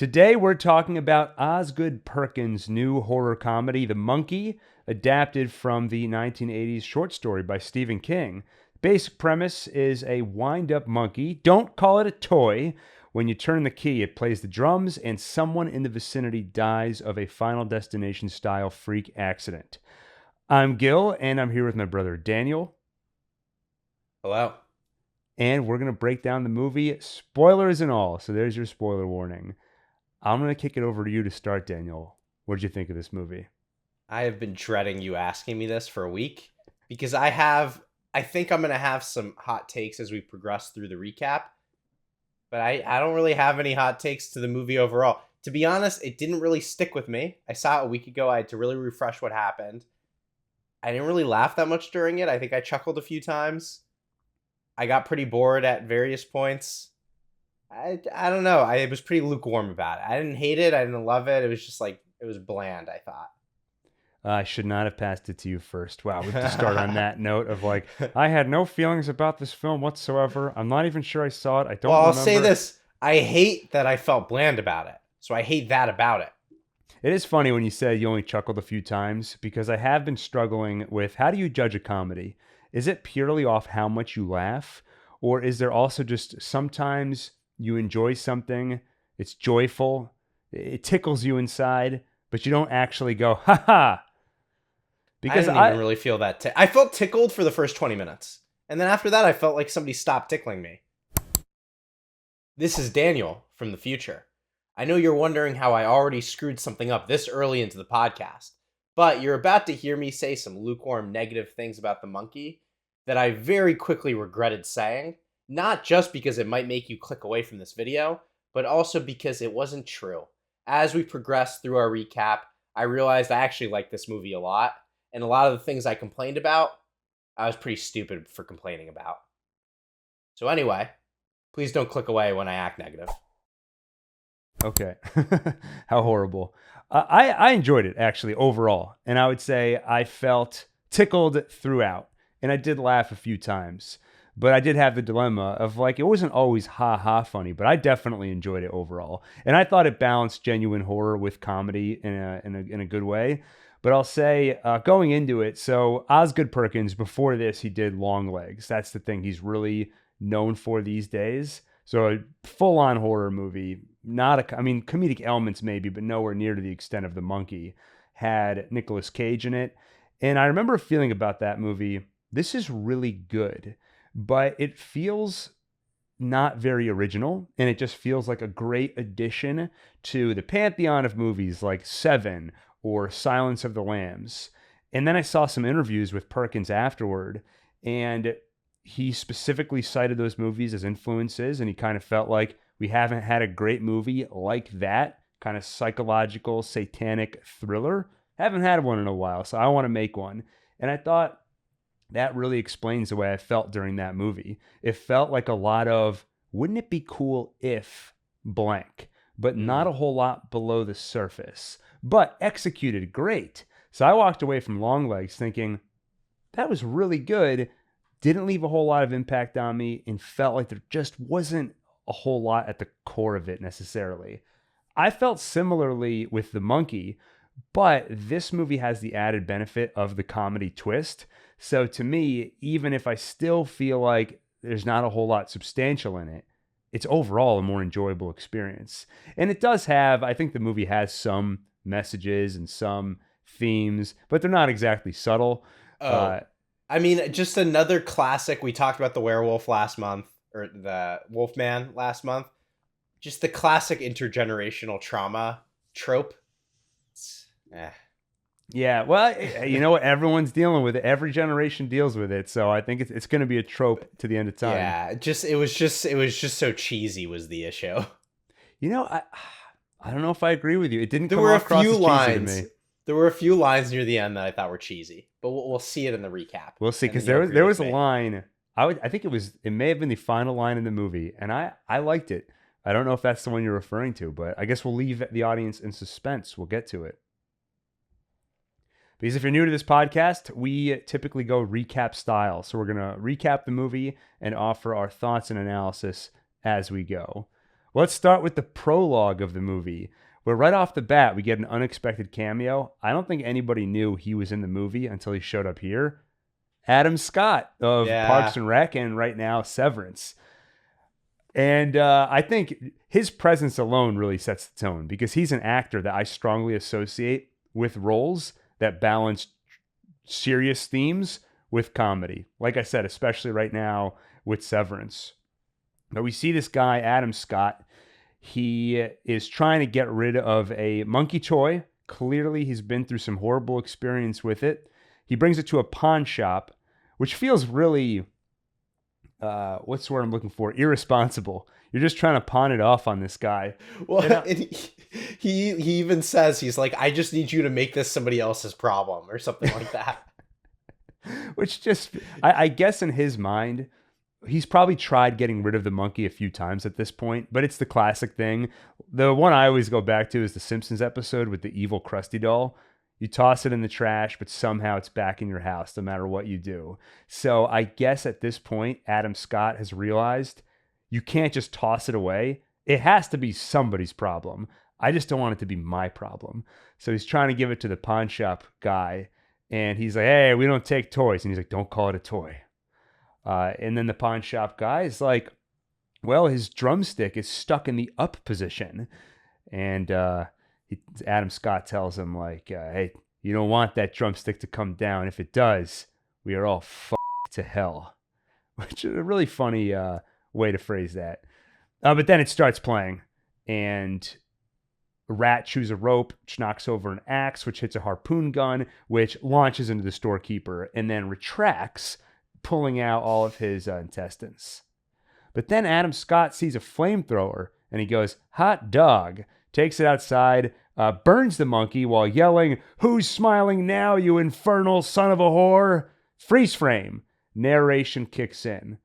Today we're talking about Osgood Perkins' new horror comedy, The Monkey, adapted from the 1980s short story by Stephen King. Basic premise is a wind-up monkey. Don't call it a toy. When you turn the key, it plays the drums, and someone in the vicinity dies of a Final Destination-style freak accident. I'm Gil, and I'm here with my brother Daniel. Hello. And we're going to break down the movie, spoilers and all. So there's your spoiler warning. I'm going to kick it over to you to start, Daniel. What did you think of this movie? I have been dreading you asking me this for a week because I think I'm going to have some hot takes as we progress through the recap, but I don't really have any hot takes to the movie overall. To be honest, it didn't really stick with me. I saw it a week ago. I had to really refresh what happened. I didn't really laugh that much during it. I think I chuckled a few times. I got pretty bored at various points. I don't know. I was pretty lukewarm about it. I didn't hate it. I didn't love it. It was just like, it was bland, I thought. I should not have passed it to you first. Wow, we have to start on that note of like, I had no feelings about this film whatsoever. I'm not even sure I saw it. I don't remember. I'll say this. I hate that I felt bland about it. So I hate that about it. It is funny when you said you only chuckled a few times because I have been struggling with how do you judge a comedy? Is it purely off how much you laugh? Or is there also just sometimes you enjoy something, it's joyful, it tickles you inside, but you don't actually go, ha ha. Because I didn't even really feel that. I felt tickled for the first 20 minutes. And then after that, I felt like somebody stopped tickling me. This is Daniel from the future. I know you're wondering how I already screwed something up this early into the podcast, but you're about to hear me say some lukewarm negative things about the monkey that I very quickly regretted saying. Not just because it might make you click away from this video, but also because it wasn't true. As we progressed through our recap, I realized I actually liked this movie a lot, and a lot of the things I complained about, I was pretty stupid for complaining about. So anyway, please don't click away when I act negative. Okay. How horrible. I enjoyed it, actually, overall. And I would say I felt tickled throughout. And I did laugh a few times. But I did have the dilemma of like, it wasn't always ha-ha funny, but I definitely enjoyed it overall. And I thought it balanced genuine horror with comedy in a good way. But I'll say, going into it, so Osgood Perkins, before this, he did Longlegs. That's the thing he's really known for these days. So a full-on horror movie, comedic elements maybe, but nowhere near to the extent of The Monkey, had Nicolas Cage in it. And I remember feeling about that movie, this is really good. But it feels not very original, and it just feels like a great addition to the pantheon of movies like Seven or Silence of the Lambs. And then I saw some interviews with Perkins afterward, and he specifically cited those movies as influences, and he kind of felt like we haven't had a great movie like that, kind of psychological, satanic thriller. Haven't had one in a while, so I want to make one. And I thought, that really explains the way I felt during that movie. It felt like a lot of, wouldn't it be cool if blank, but not a whole lot below the surface, but executed great. So I walked away from Longlegs thinking, that was really good, didn't leave a whole lot of impact on me, and felt like there just wasn't a whole lot at the core of it necessarily. I felt similarly with The Monkey, but this movie has the added benefit of the comedy twist. So to me, even if I still feel like there's not a whole lot substantial in it, it's overall a more enjoyable experience. And it does have, I think the movie has some messages and some themes, but they're not exactly subtle. Just another classic. We talked about the werewolf last month, or the Wolfman last month. Just the classic intergenerational trauma trope. Yeah, well, you know what? Everyone's dealing with it. Every generation deals with it. So I think it's going to be a trope to the end of time. Yeah, it was just so cheesy was the issue. You know, I don't know if I agree with you. It didn't come across as cheesy to me. There were a few lines near the end that I thought were cheesy, but we'll see it in the recap. We'll see, because there was a line. I think it may have been the final line in the movie, and I liked it. I don't know if that's the one you're referring to, but I guess we'll leave the audience in suspense. We'll get to it. Because if you're new to this podcast, we typically go recap style. So we're going to recap the movie and offer our thoughts and analysis as we go. Let's start with the prologue of the movie, where right off the bat, we get an unexpected cameo. I don't think anybody knew he was in the movie until he showed up here. Adam Scott of Parks Yeah. and Rec and right now Severance. And I think his presence alone really sets the tone because he's an actor that I strongly associate with roles that balance serious themes with comedy. Like I said, especially right now with Severance. But we see this guy, Adam Scott. He is trying to get rid of a monkey toy. Clearly, he's been through some horrible experience with it. He brings it to a pawn shop, which feels really, what's the word I'm looking for? Irresponsible. You're just trying to pawn it off on this guy. Well, and he even says, he's like, I just need you to make this somebody else's problem or something like that. Which just, I guess in his mind, he's probably tried getting rid of the monkey a few times at this point, but it's the classic thing. The one I always go back to is the Simpsons episode with the evil Krusty doll. You toss it in the trash, but somehow it's back in your house no matter what you do. So I guess at this point, Adam Scott has realized you can't just toss it away. It has to be somebody's problem. I just don't want it to be my problem. So he's trying to give it to the pawn shop guy. And he's like, hey, we don't take toys. And he's like, don't call it a toy. And then the pawn shop guy is like, well, his drumstick is stuck in the up position. And Adam Scott tells him, like, hey, you don't want that drumstick to come down. If it does, we are all f***ed to hell. Which is a really funny way to phrase that. But then it starts playing. And Rat chews a rope, which knocks over an axe, which hits a harpoon gun, which launches into the storekeeper, and then retracts, pulling out all of his intestines. But then Adam Scott sees a flamethrower, and he goes, hot dog, takes it outside, burns the monkey while yelling, who's smiling now, you infernal son of a whore? Freeze frame. Narration kicks in.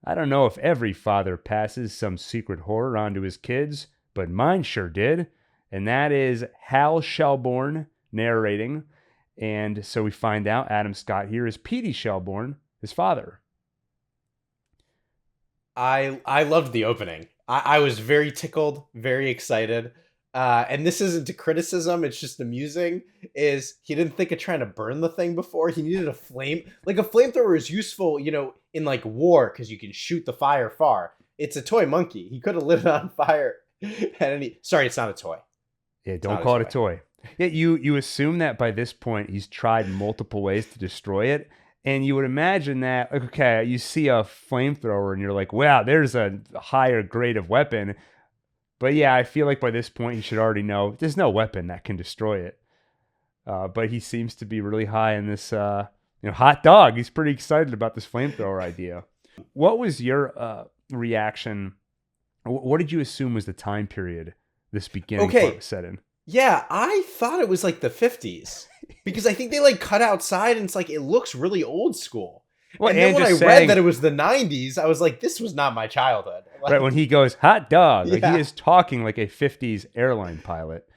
I don't know if every father passes some secret horror on to his kids, but mine sure did. And that is Hal Shelbourne narrating. And so we find out Adam Scott here is Petey Shelbourne, his father. I loved the opening. I was very tickled, very excited. And this isn't a criticism, it's just amusing, is he didn't think of trying to burn the thing before. He needed a flame. Like, a flamethrower is useful, in like war, because you can shoot the fire far. It's a toy monkey. He could have lit it on fire. Sorry, it's not a toy. Yeah, don't call it a toy. Yeah, you assume that by this point he's tried multiple ways to destroy it. And you would imagine that, okay, you see a flamethrower and you're like, wow, there's a higher grade of weapon. But yeah, I feel like by this point you should already know there's no weapon that can destroy it. But he seems to be really high in this hot dog. He's pretty excited about this flamethrower idea. What was your reaction? What did you assume was the time period this beginning part was set in? Yeah, I thought it was like the 50s because I think they like cut outside and it's like it looks really old school. Well, and then when I read that it was the 90s, I was like, this was not my childhood. Like, right, when he goes, hot dog, like he is talking like a 50s airline pilot.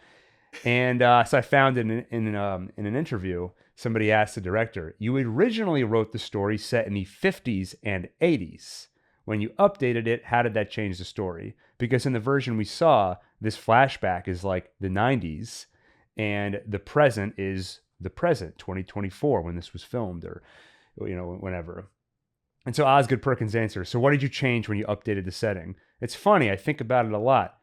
And so I found in an interview, somebody asked the director, you originally wrote the story set in the 50s and 80s. When you updated it, how did that change the story? Because in the version we saw, this flashback is like the 90s, and the present is the present, 2024, when this was filmed, or whenever. And so Osgood Perkins answers, so what did you change when you updated the setting? It's funny, I think about it a lot.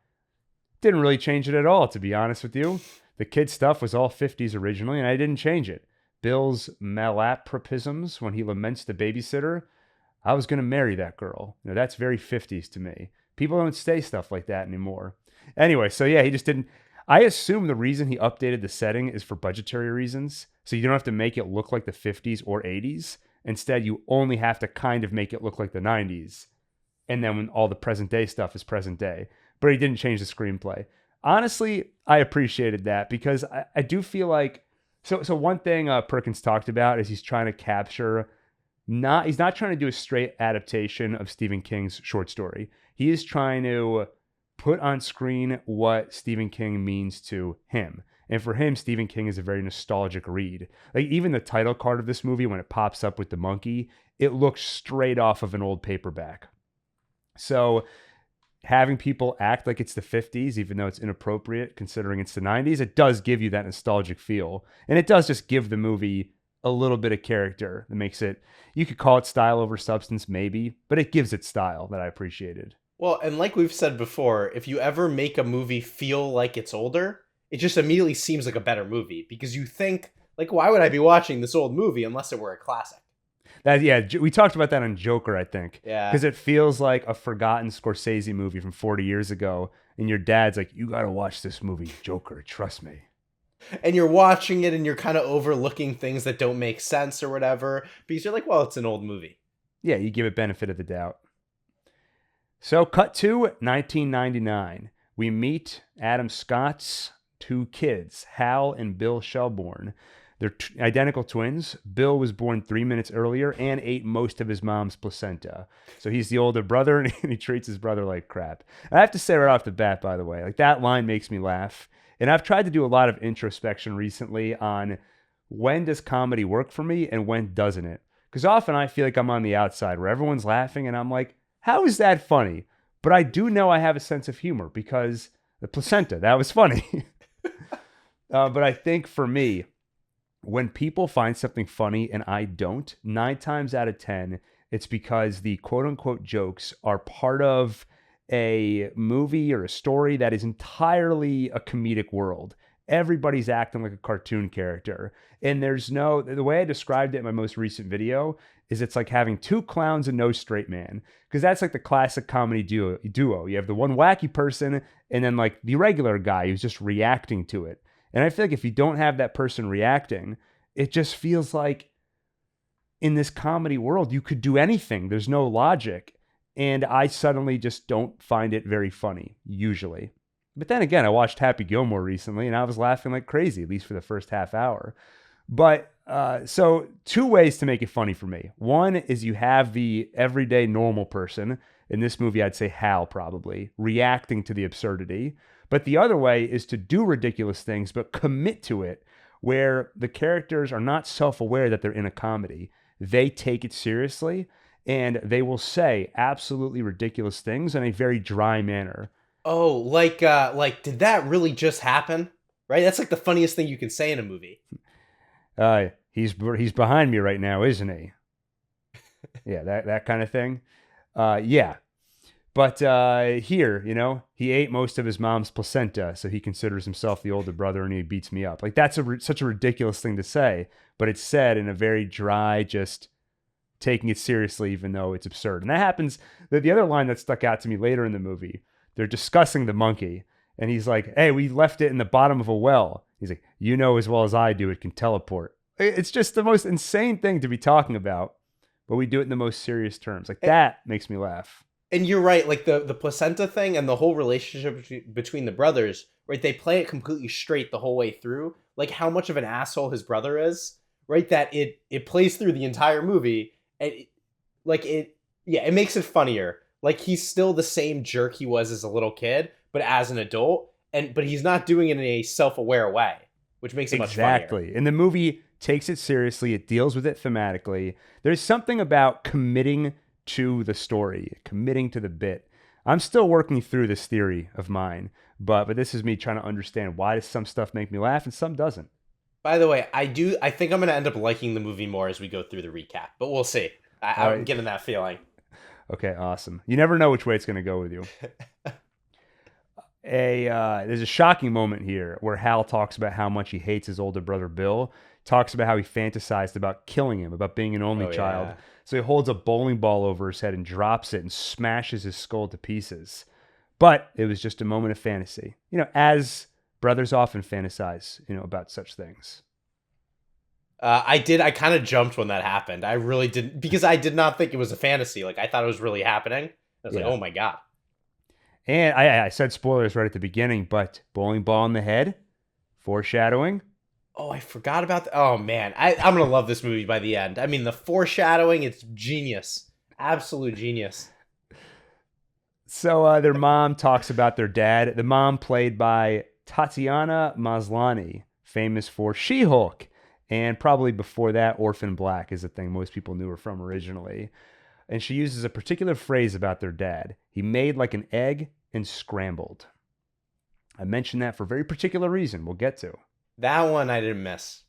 Didn't really change it at all, to be honest with you. The kid stuff was all 50s originally, and I didn't change it. Bill's malapropisms when he laments the babysitter, I was going to marry that girl. That's very 50s to me. People don't say stuff like that anymore. Anyway, so yeah, he just didn't. I assume the reason he updated the setting is for budgetary reasons. So you don't have to make it look like the 50s or 80s. Instead, you only have to kind of make it look like the 90s. And then when all the present day stuff is present day. But he didn't change the screenplay. Honestly, I appreciated that because I do feel like, so one thing Perkins talked about is he's trying to capture, he's not trying to do a straight adaptation of Stephen King's short story. He is trying to put on screen what Stephen King means to him. And for him, Stephen King is a very nostalgic read. Like even the title card of this movie, when it pops up with the monkey, it looks straight off of an old paperback. So having people act like it's the 50s, even though it's inappropriate considering it's the 90s, it does give you that nostalgic feel. And it does just give the movie a little bit of character that makes it, you could call it style over substance, maybe, but it gives it style that I appreciated. Well, and like we've said before, if you ever make a movie feel like it's older, it just immediately seems like a better movie because you think, like, why would I be watching this old movie unless it were a classic? That, yeah, we talked about that on Joker, I think. Yeah. Because it feels like a forgotten Scorsese movie from 40 years ago. And your dad's like, you got to watch this movie, Joker, trust me. And you're watching it and you're kind of overlooking things that don't make sense or whatever. Because you're like, well, it's an old movie. Yeah, you give it benefit of the doubt. So cut to 1999. We meet Adam Scott's two kids, Hal and Bill Shelbourne. They're identical twins. Bill was born 3 minutes earlier and ate most of his mom's placenta. So he's the older brother, and he treats his brother like crap. I have to say right off the bat, by the way, like that line makes me laugh. And I've tried to do a lot of introspection recently on when does comedy work for me and when doesn't it? Because often I feel like I'm on the outside where everyone's laughing and I'm like, how is that funny? But I do know I have a sense of humor because the placenta, that was funny. But I think for me, when people find something funny and I don't, 9 times out of 10, it's because the quote unquote jokes are part of a movie or a story that is entirely a comedic world. Everybody's acting like a cartoon character. And the way I described it in my most recent video is it's like having 2 clowns and no straight man. Because that's like the classic comedy duo. You have the one wacky person and then like the regular guy who's just reacting to it. And I feel like if you don't have that person reacting, it just feels like in this comedy world, you could do anything. There's no logic. And I suddenly just don't find it very funny, usually. But then again, I watched Happy Gilmore recently and I was laughing like crazy, at least for the first half hour. But so 2 ways to make it funny for me. One is you have the everyday normal person. In this movie, I'd say Hal probably, reacting to the absurdity. But the other way is to do ridiculous things, but commit to it, where the characters are not self-aware that they're in a comedy. They take it seriously, and they will say absolutely ridiculous things in a very dry manner. Oh, like did that really just happen? Right? That's like the funniest thing you can say in a movie. He's behind me right now, isn't he? Yeah, that kind of thing. Yeah. But here, he ate most of his mom's placenta, so he considers himself the older brother and he beats me up. Like, that's such a ridiculous thing to say, but it's said in a very dry, just taking it seriously, even though it's absurd. And that happens, the other line that stuck out to me later in the movie, they're discussing the monkey, and he's like, hey, we left it in the bottom of a well. He's like, you know as well as I do, it can teleport. It's just the most insane thing to be talking about, but we do it in the most serious terms. Like, that makes me laugh. And you're right, like the placenta thing and the whole relationship between the brothers, right? They play it completely straight the whole way through. Like how much of an asshole his brother is, right? That it plays through the entire movie, and it makes it funnier. Like he's still the same jerk he was as a little kid, but as an adult, but he's not doing it in a self-aware way, which makes it much funnier. Exactly. And the movie takes it seriously. It deals with it thematically. There's something about committing to the story, committing to the bit. I'm still working through this theory of mine, but this is me trying to understand why does some stuff make me laugh and some doesn't. By the way, I think I'm going to end up liking the movie more as we go through the recap, but we'll see. I'm getting that feeling. Okay, awesome. You never know which way it's going to go with you. There's a shocking moment here where Hal talks about how much he hates his older brother Bill, talks about how he fantasized about killing him, about being an only child. Yeah. So he holds a bowling ball over his head and drops it and smashes his skull to pieces. But it was just a moment of fantasy. As brothers often fantasize, about such things. I kind of jumped when that happened. I really didn't, because I did not think it was a fantasy. Like I thought it was really happening. I was like, oh my God. And I said spoilers right at the beginning, but bowling ball in the head, foreshadowing. Oh, I forgot about that. Oh man, I'm going to love this movie by the end. I mean, the foreshadowing, it's genius. Absolute genius. So their mom talks about their dad. The mom played by Tatiana Maslany, famous for She-Hulk. And probably before that, Orphan Black is the thing most people knew her from originally. And she uses a particular phrase about their dad. He made like an egg and scrambled. I mentioned that for a very particular reason we'll get to. That one I didn't miss.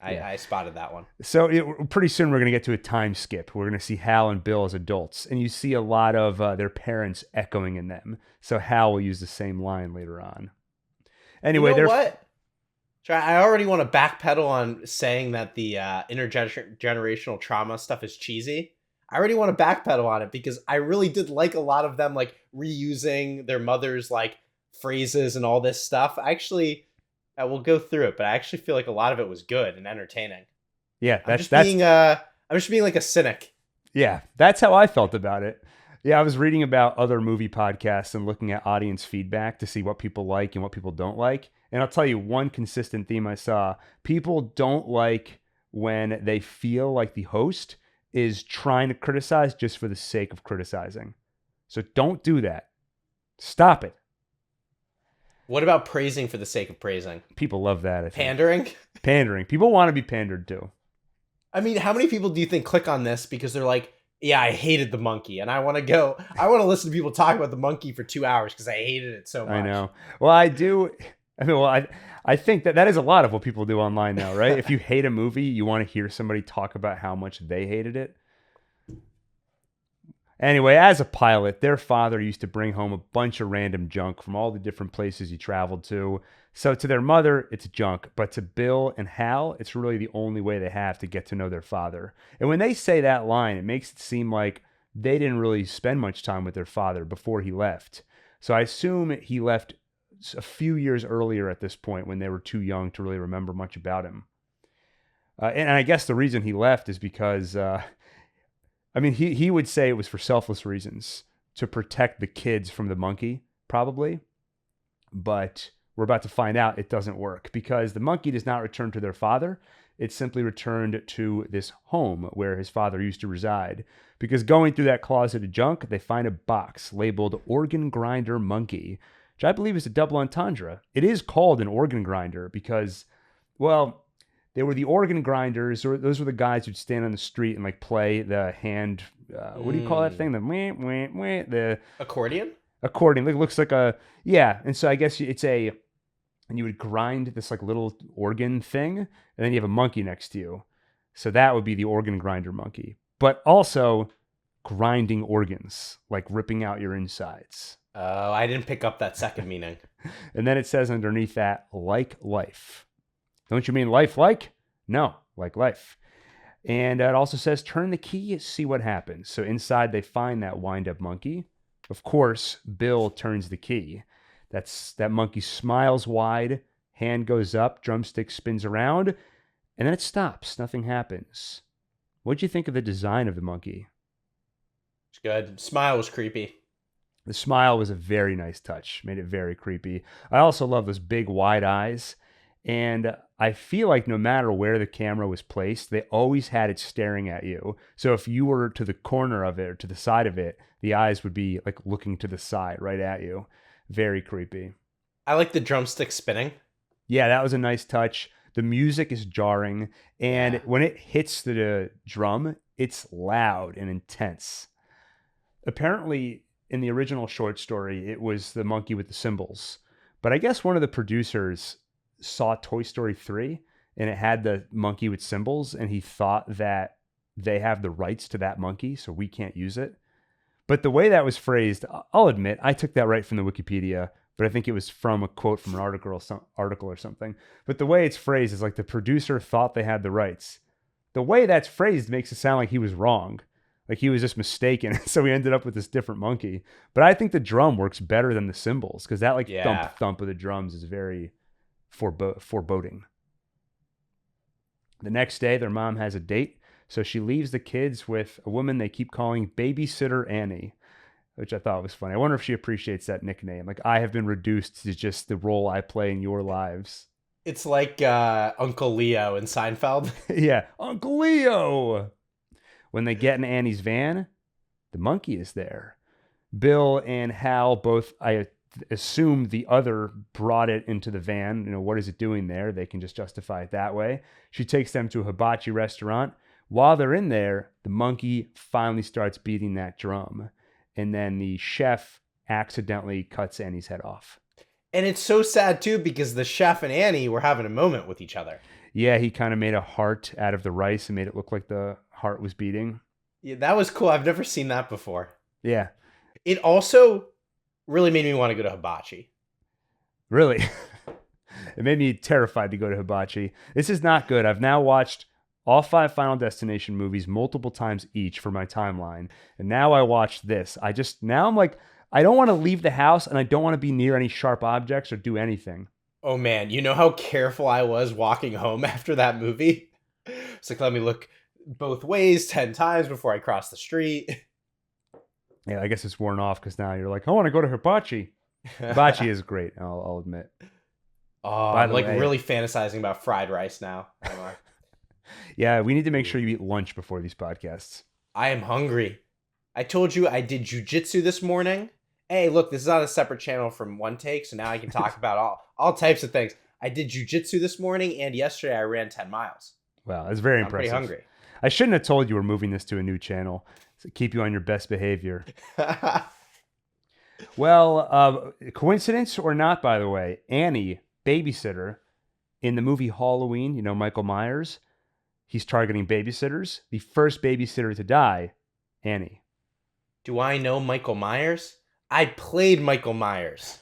Yeah. I spotted that one. So pretty soon we're going to get to a time skip. We're going to see Hal and Bill as adults. And you see a lot of their parents echoing in them. So Hal will use the same line later on. Anyway, you know what? I already want to backpedal on saying that the intergenerational trauma stuff is cheesy. I already want to backpedal on it because I really did like a lot of them like reusing their mother's like phrases and all this stuff. Actually, we'll go through it, but I actually feel like a lot of it was good and entertaining. Yeah, I'm just being like a cynic. Yeah, that's how I felt about it. Yeah, I was reading about other movie podcasts and looking at audience feedback to see what people like and what people don't like. And I'll tell you one consistent theme I saw. People don't like when they feel like the host is trying to criticize just for the sake of criticizing. So don't do that. Stop it. What about praising for the sake of praising? People love that. I think. Pandering? Pandering. People want to be pandered to. I mean, how many people do you think click on this because they're like, yeah, I hated the monkey, and I want to listen to people talk about the monkey for 2 hours because I hated it so much. I know. Well, I do. I think that is a lot of what people do online now, right? If you hate a movie, you want to hear somebody talk about how much they hated it. Anyway, as a pilot, their father used to bring home a bunch of random junk from all the different places he traveled to. So to their mother, it's junk. But to Bill and Hal, it's really the only way they have to get to know their father. And when they say that line, it makes it seem like they didn't really spend much time with their father before he left. So I assume he left a few years earlier at this point when they were too young to really remember much about him. And I guess the reason he left is because, he would say it was for selfless reasons, to protect the kids from the monkey, probably. But we're about to find out it doesn't work because the monkey does not return to their father. It simply returned to this home where his father used to reside. Because going through that closet of junk, they find a box labeled organ grinder monkey, which I believe is a double entendre. It is called an organ grinder because, well, they were the organ grinders, or those were the guys who'd stand on the street and like play the hand. What do you call that thing? The accordion. Accordion. It looks like a And so I guess it's and you would grind this like little organ thing, and then you have a monkey next to you. So that would be the organ grinder monkey, but also grinding organs, like ripping out your insides. Oh, I didn't pick up that second meaning. And then it says underneath that, like life. Don't you mean life like? No, like life. And it also says, turn the key, see what happens. So inside they find that wind-up monkey. Of course, Bill turns the key. That monkey smiles wide, hand goes up, drumstick spins around, and then it stops. Nothing happens. What'd you think of the design of the monkey? It's good. Smile was creepy. The smile was a very nice touch. Made it very creepy. I also love those big wide eyes. And I feel like no matter where the camera was placed, they always had it staring at you. So if you were to the corner of it or to the side of it, the eyes would be like looking to the side right at you. Very creepy. I like the drumstick spinning. Yeah, that was a nice touch. The music is jarring. And when it hits the drum, it's loud and intense. Apparently, in the original short story, it was the monkey with the cymbals. But I guess one of the producers saw Toy Story 3 and it had the monkey with cymbals, and he thought that they have the rights to that monkey, so we can't use it. But the way that was phrased, I'll admit, I took that right from the Wikipedia, but I think it was from a quote from an article or something. But the way it's phrased is like the producer thought they had the rights. The way that's phrased makes it sound like he was wrong. Like he was just mistaken, so we ended up with this different monkey. But I think the drum works better than the cymbals, because that thump of the drums is very foreboding. The next day, their mom has a date, so she leaves the kids with a woman they keep calling Babysitter Annie, which I thought was funny. I wonder if she appreciates that nickname. Like, I have been reduced to just the role I play in your lives. It's like Uncle Leo in Seinfeld. Yeah, Uncle Leo! When they get in Annie's van, the monkey is there. Bill and Hal both, I assume the other brought it into the van. You know, what is it doing there? They can just justify it that way. She takes them to a hibachi restaurant While they're in there, the monkey finally starts beating that drum. And then the chef accidentally cuts Annie's head off. And it's so sad, too, because the chef and Annie were having a moment with each other. Yeah, he kind of made a heart out of the rice and made it look like the heart was beating. Yeah, that was cool. I've never seen that before. Yeah. It also really made me want to go to Hibachi. Really? It made me terrified to go to Hibachi. This is not good. I've now watched all 5 Final Destination movies multiple times each for my timeline. And now I watched this. Now I'm like, I don't want to leave the house and I don't want to be near any sharp objects or do anything. Oh man, you know how careful I was walking home after that movie? It's like, let me look both ways 10 times before I cross the street. Yeah, I guess it's worn off because now you're like, I want to go to Hibachi. Hibachi is great, I'll admit. Oh, I'm like really fantasizing about fried rice now. Yeah, we need to make sure you eat lunch before these podcasts. I am hungry. I told you I did jujitsu this morning. Hey, look, this is on a separate channel from OneTake, so now I can talk about all types of things. I did jujitsu this morning, and yesterday I ran 10 miles. Wow, that's very impressive. I'm pretty hungry. I shouldn't have told you we're moving this to a new channel to keep you on your best behavior. Well, coincidence or not, by the way, Annie, babysitter, in the movie Halloween, you know, Michael Myers, he's targeting babysitters. The first babysitter to die, Annie. Do I know Michael Myers? I played Michael Myers.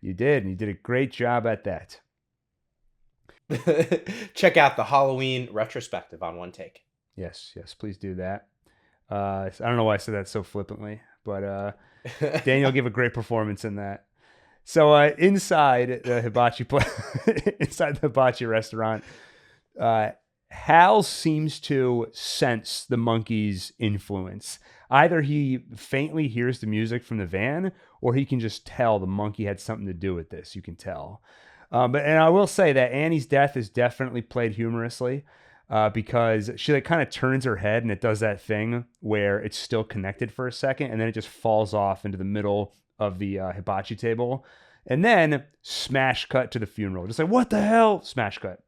You did, and you did a great job at that. Check out the Halloween retrospective on OneTake. Yes, please do that. I don't know why I said that so flippantly, but Daniel gave a great performance in that. So inside the hibachi restaurant, Hal seems to sense the monkey's influence. Either he faintly hears the music from the van, or he can just tell the monkey had something to do with this. You can tell. And I will say that Annie's death is definitely played humorously because she like kind of turns her head and it does that thing where it's still connected for a second and then it just falls off into the middle of the hibachi table. And then smash cut to the funeral. Just like, what the hell? Smash cut.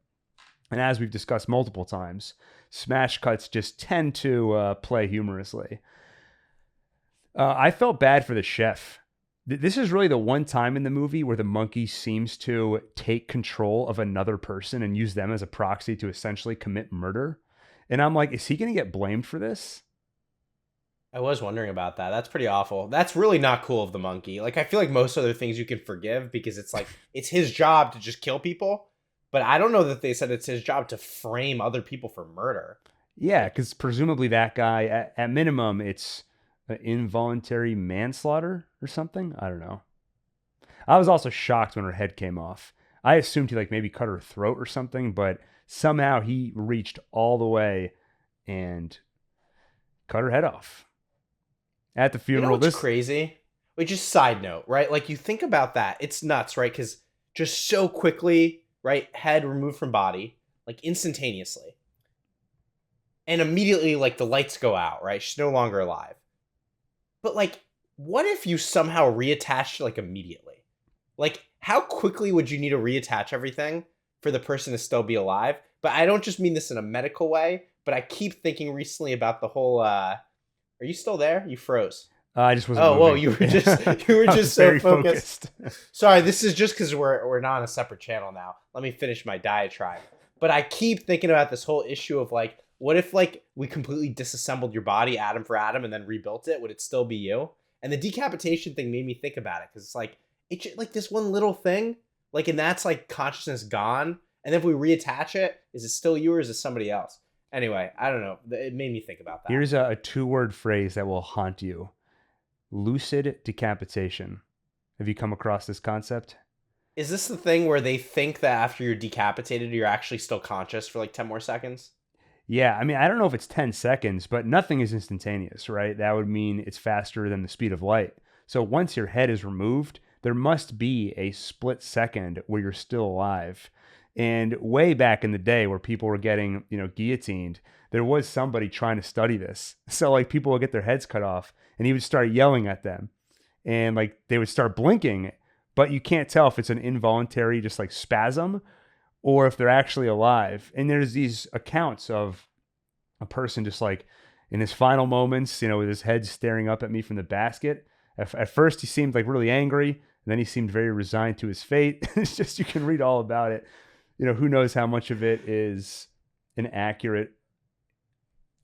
And as we've discussed multiple times, smash cuts just tend to play humorously. I felt bad for the chef. This is really the one time in the movie where the monkey seems to take control of another person and use them as a proxy to essentially commit murder. And I'm like, is he going to get blamed for this? I was wondering about that. That's pretty awful. That's really not cool of the monkey. Like, I feel like most other things you can forgive because it's like, it's his job to just kill people. But I don't know that they said it's his job to frame other people for murder. Yeah, because presumably that guy, at minimum, it's involuntary manslaughter or something. I don't know. I was also shocked when her head came off. I assumed he like maybe cut her throat or something, but somehow he reached all the way and cut her head off at the funeral. You know what's crazy? Wait, just side note, right? Like you think about that, it's nuts, right? Because just so quickly, right? Head removed from body, like instantaneously, and immediately like the lights go out, right? She's no longer alive. But like, what if you somehow reattached like immediately? Like, how quickly would you need to reattach everything for the person to still be alive? But I don't just mean this in a medical way, but I keep thinking recently about the whole, are you still there? You froze. I just wasn't moving. Whoa, you were just so focused. Sorry, this is just because we're not on a separate channel now. Let me finish my diatribe. But I keep thinking about this whole issue of like, what if like we completely disassembled your body atom for atom and then rebuilt it? Would it still be you? And the decapitation thing made me think about it because it's like this one little thing, like, and that's like consciousness gone. And then if we reattach it, is it still you or is it somebody else? Anyway, I don't know. It made me think about that. Here's a 2-word phrase that will haunt you. Lucid decapitation. Have you come across this concept? Is this the thing where they think that after you're decapitated, you're actually still conscious for like 10 more seconds? Yeah, I mean, I don't know if it's 10 seconds, but nothing is instantaneous, right? That would mean it's faster than the speed of light. So once your head is removed, there must be a split second where you're still alive. And way back in the day where people were getting, guillotined, there was somebody trying to study this. So like people would get their heads cut off and he would start yelling at them and like they would start blinking, but you can't tell if it's an involuntary just like spasm or if they're actually alive. And there's these accounts of a person just like in his final moments, with his head staring up at me from the basket. At first, he seemed like really angry, and then he seemed very resigned to his fate. It's just, you can read all about it. Who knows how much of it is an accurate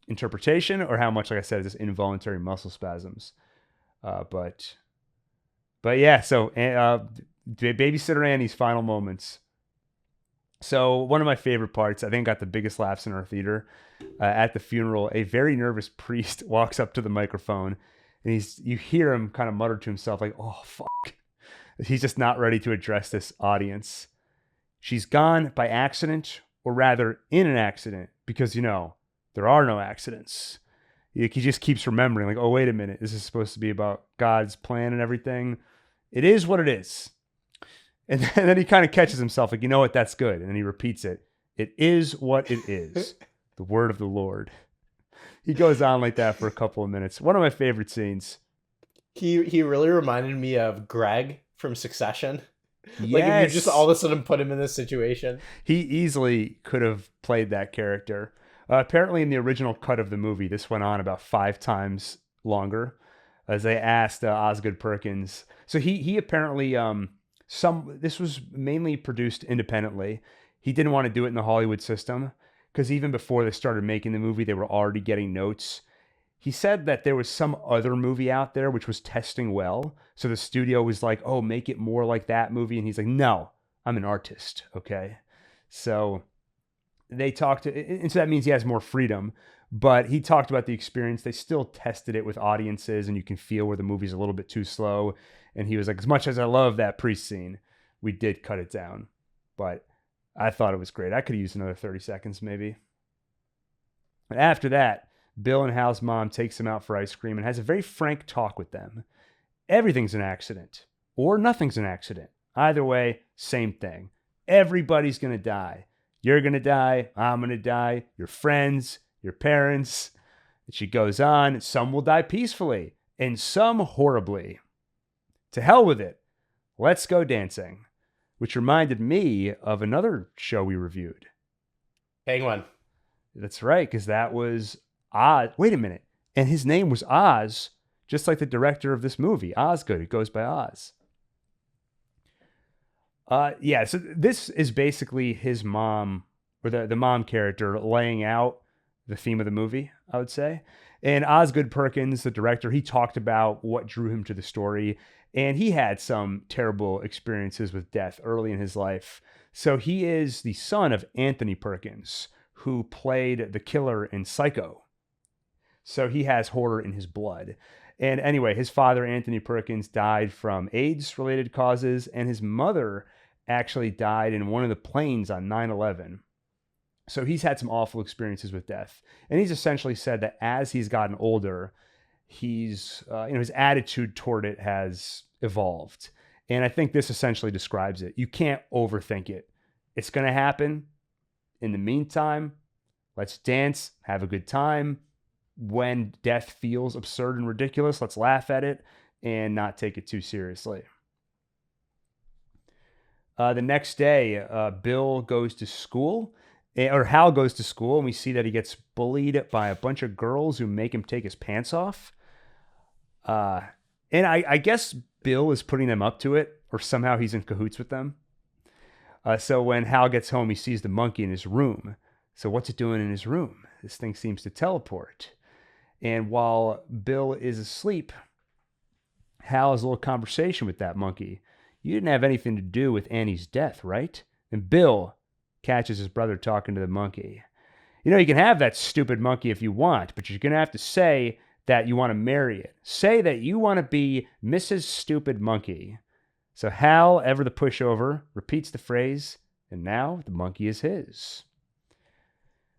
interpretation or how much, like I said, is just involuntary muscle spasms. But yeah, so Babysitter Annie's final moments. So one of my favorite parts, I think got the biggest laughs in our theater. At the funeral, a very nervous priest walks up to the microphone, and you hear him kind of mutter to himself like, "Oh, fuck." He's just not ready to address this audience. She's gone by accident, or rather in an accident, because, there are no accidents. He just keeps remembering like, oh, wait a minute. This is supposed to be about God's plan and everything. It is what it is. And then he kind of catches himself like, you know what, that's good. And then he repeats it. It is what it is. The word of the Lord. He goes on like that for a couple of minutes. One of my favorite scenes. He really reminded me of Greg from Succession. Yes. Like if you just all of a sudden put him in this situation. He easily could have played that character. Apparently in the original cut of the movie, this went on about 5 times longer, as they asked Osgood Perkins. So he apparently... this was mainly produced independently. He didn't want to do it in the Hollywood system because even before they started making the movie, they were already getting notes. He said that there was some other movie out there which was testing well. So the studio was like, oh, make it more like that movie. And he's like, no, I'm an artist. Okay. So they talked, and so that means he has more freedom. But he talked about the experience. They still tested it with audiences, and you can feel where the movie's a little bit too slow. And he was like, as much as I love that priest scene, we did cut it down. But I thought it was great. I could have used another 30 seconds maybe. But after that, Bill and Hal's mom takes him out for ice cream and has a very frank talk with them. Everything's an accident, or nothing's an accident. Either way, same thing. Everybody's going to die. You're going to die. I'm going to die. Your friends, your parents. And she goes on, some will die peacefully, and some horribly. To hell with it. Let's go dancing. Which reminded me of another show we reviewed. Penguin. That's right, because that was Oz. Wait a minute. And his name was Oz, just like the director of this movie, Osgood. It goes by Oz. Yeah, so this is basically his mom, or the mom character, laying out the theme of the movie, I would say. And Osgood Perkins, the director, he talked about what drew him to the story. And he had some terrible experiences with death early in his life. So he is the son of Anthony Perkins, who played the killer in Psycho. So he has horror in his blood. And anyway, his father, Anthony Perkins, died from AIDS-related causes, and his mother actually died in one of the planes on 9/11. So he's had some awful experiences with death. And he's essentially said that as he's gotten older, his attitude toward it has evolved. And I think this essentially describes it. You can't overthink it. It's going to happen. In the meantime, let's dance, have a good time. When death feels absurd and ridiculous, let's laugh at it and not take it too seriously. The next day, Bill goes to school, or Hal goes to school, and we see that he gets bullied by a bunch of girls who make him take his pants off. And I guess Bill is putting them up to it, or somehow he's in cahoots with them. So when Hal gets home, he sees the monkey in his room. So what's it doing in his room? This thing seems to teleport. And while Bill is asleep, Hal has a little conversation with that monkey. You didn't have anything to do with Annie's death, right? And Bill catches his brother talking to the monkey. You can have that stupid monkey if you want, but you're going to have to say that you want to marry it. Say that you want to be Mrs. Stupid Monkey. So Hal, ever the pushover, repeats the phrase, and now the monkey is his.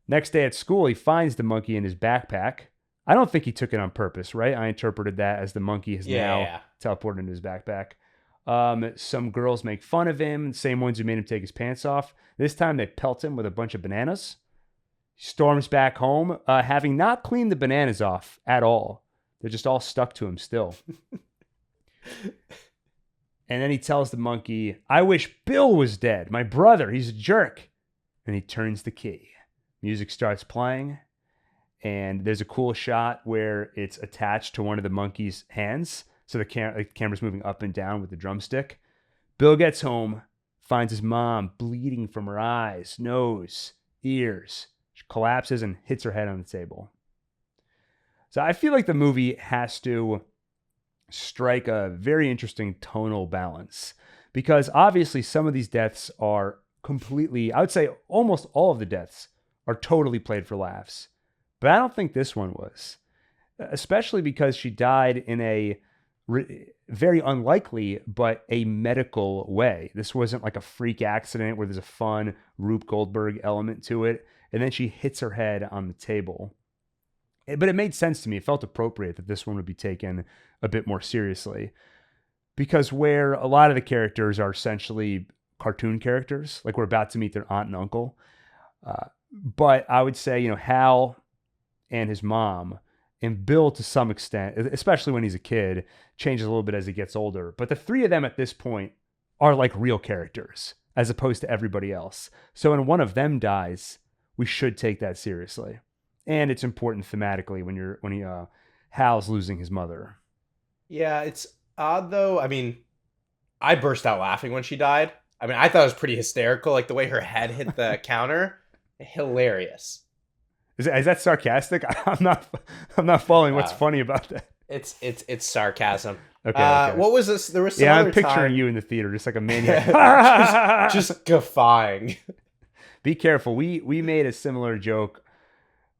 Next day at school, he finds the monkey in his backpack. I don't think he took it on purpose, right? I interpreted that as the monkey has now teleported into his backpack. Some girls make fun of him, the same ones who made him take his pants off. This time they pelt him with a bunch of bananas. He storms back home, having not cleaned the bananas off at all. They're just all stuck to him still. And then he tells the monkey, I wish Bill was dead. My brother, he's a jerk. And he turns the key. Music starts playing. And there's a cool shot where it's attached to one of the monkey's hands. So the camera's moving up and down with the drumstick. Bill gets home, finds his mom bleeding from her eyes, nose, ears. She collapses and hits her head on the table. So I feel like the movie has to strike a very interesting tonal balance, because obviously some of these deaths are completely, I would say almost all of the deaths are totally played for laughs. But I don't think this one was, especially because she died in a very unlikely, but a medical way. This wasn't like a freak accident where there's a fun Rube Goldberg element to it. And then she hits her head on the table. But it made sense to me. It felt appropriate that this one would be taken a bit more seriously, because where a lot of the characters are essentially cartoon characters, like we're about to meet their aunt and uncle. But I would say, Hal and his mom, and Bill to some extent, especially when he's a kid, changes a little bit as he gets older. But the three of them at this point are like real characters as opposed to everybody else. So when one of them dies, we should take that seriously. And it's important thematically when Hal's losing his mother. Yeah, it's odd though. I mean, I burst out laughing when she died. I mean, I thought it was pretty hysterical, like the way her head hit the counter. Hilarious. Is that sarcastic? I'm not following what's funny about that. It's sarcasm. Okay. What was this? There was some I'm other picturing time... you in the theater, just like a maniac. just guffawing. Be careful. We made a similar joke.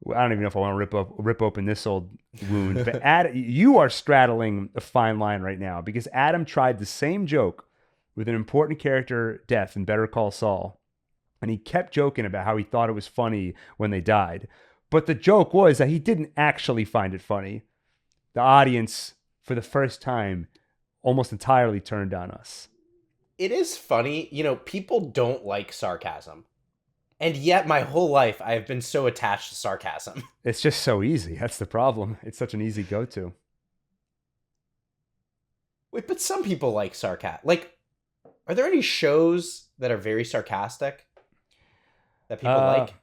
I don't even know if I want to rip open this old wound, but you are straddling a fine line right now, because Adam tried the same joke with an important character death in Better Call Saul, and he kept joking about how he thought it was funny when they died. But the joke was that he didn't actually find it funny. The audience, for the first time, almost entirely turned on us. It is funny. People don't like sarcasm. And yet my whole life I have been so attached to sarcasm. It's just so easy. That's the problem. It's such an easy go-to. Wait, but some people like sarcasm. Like, are there any shows that are very sarcastic that people like?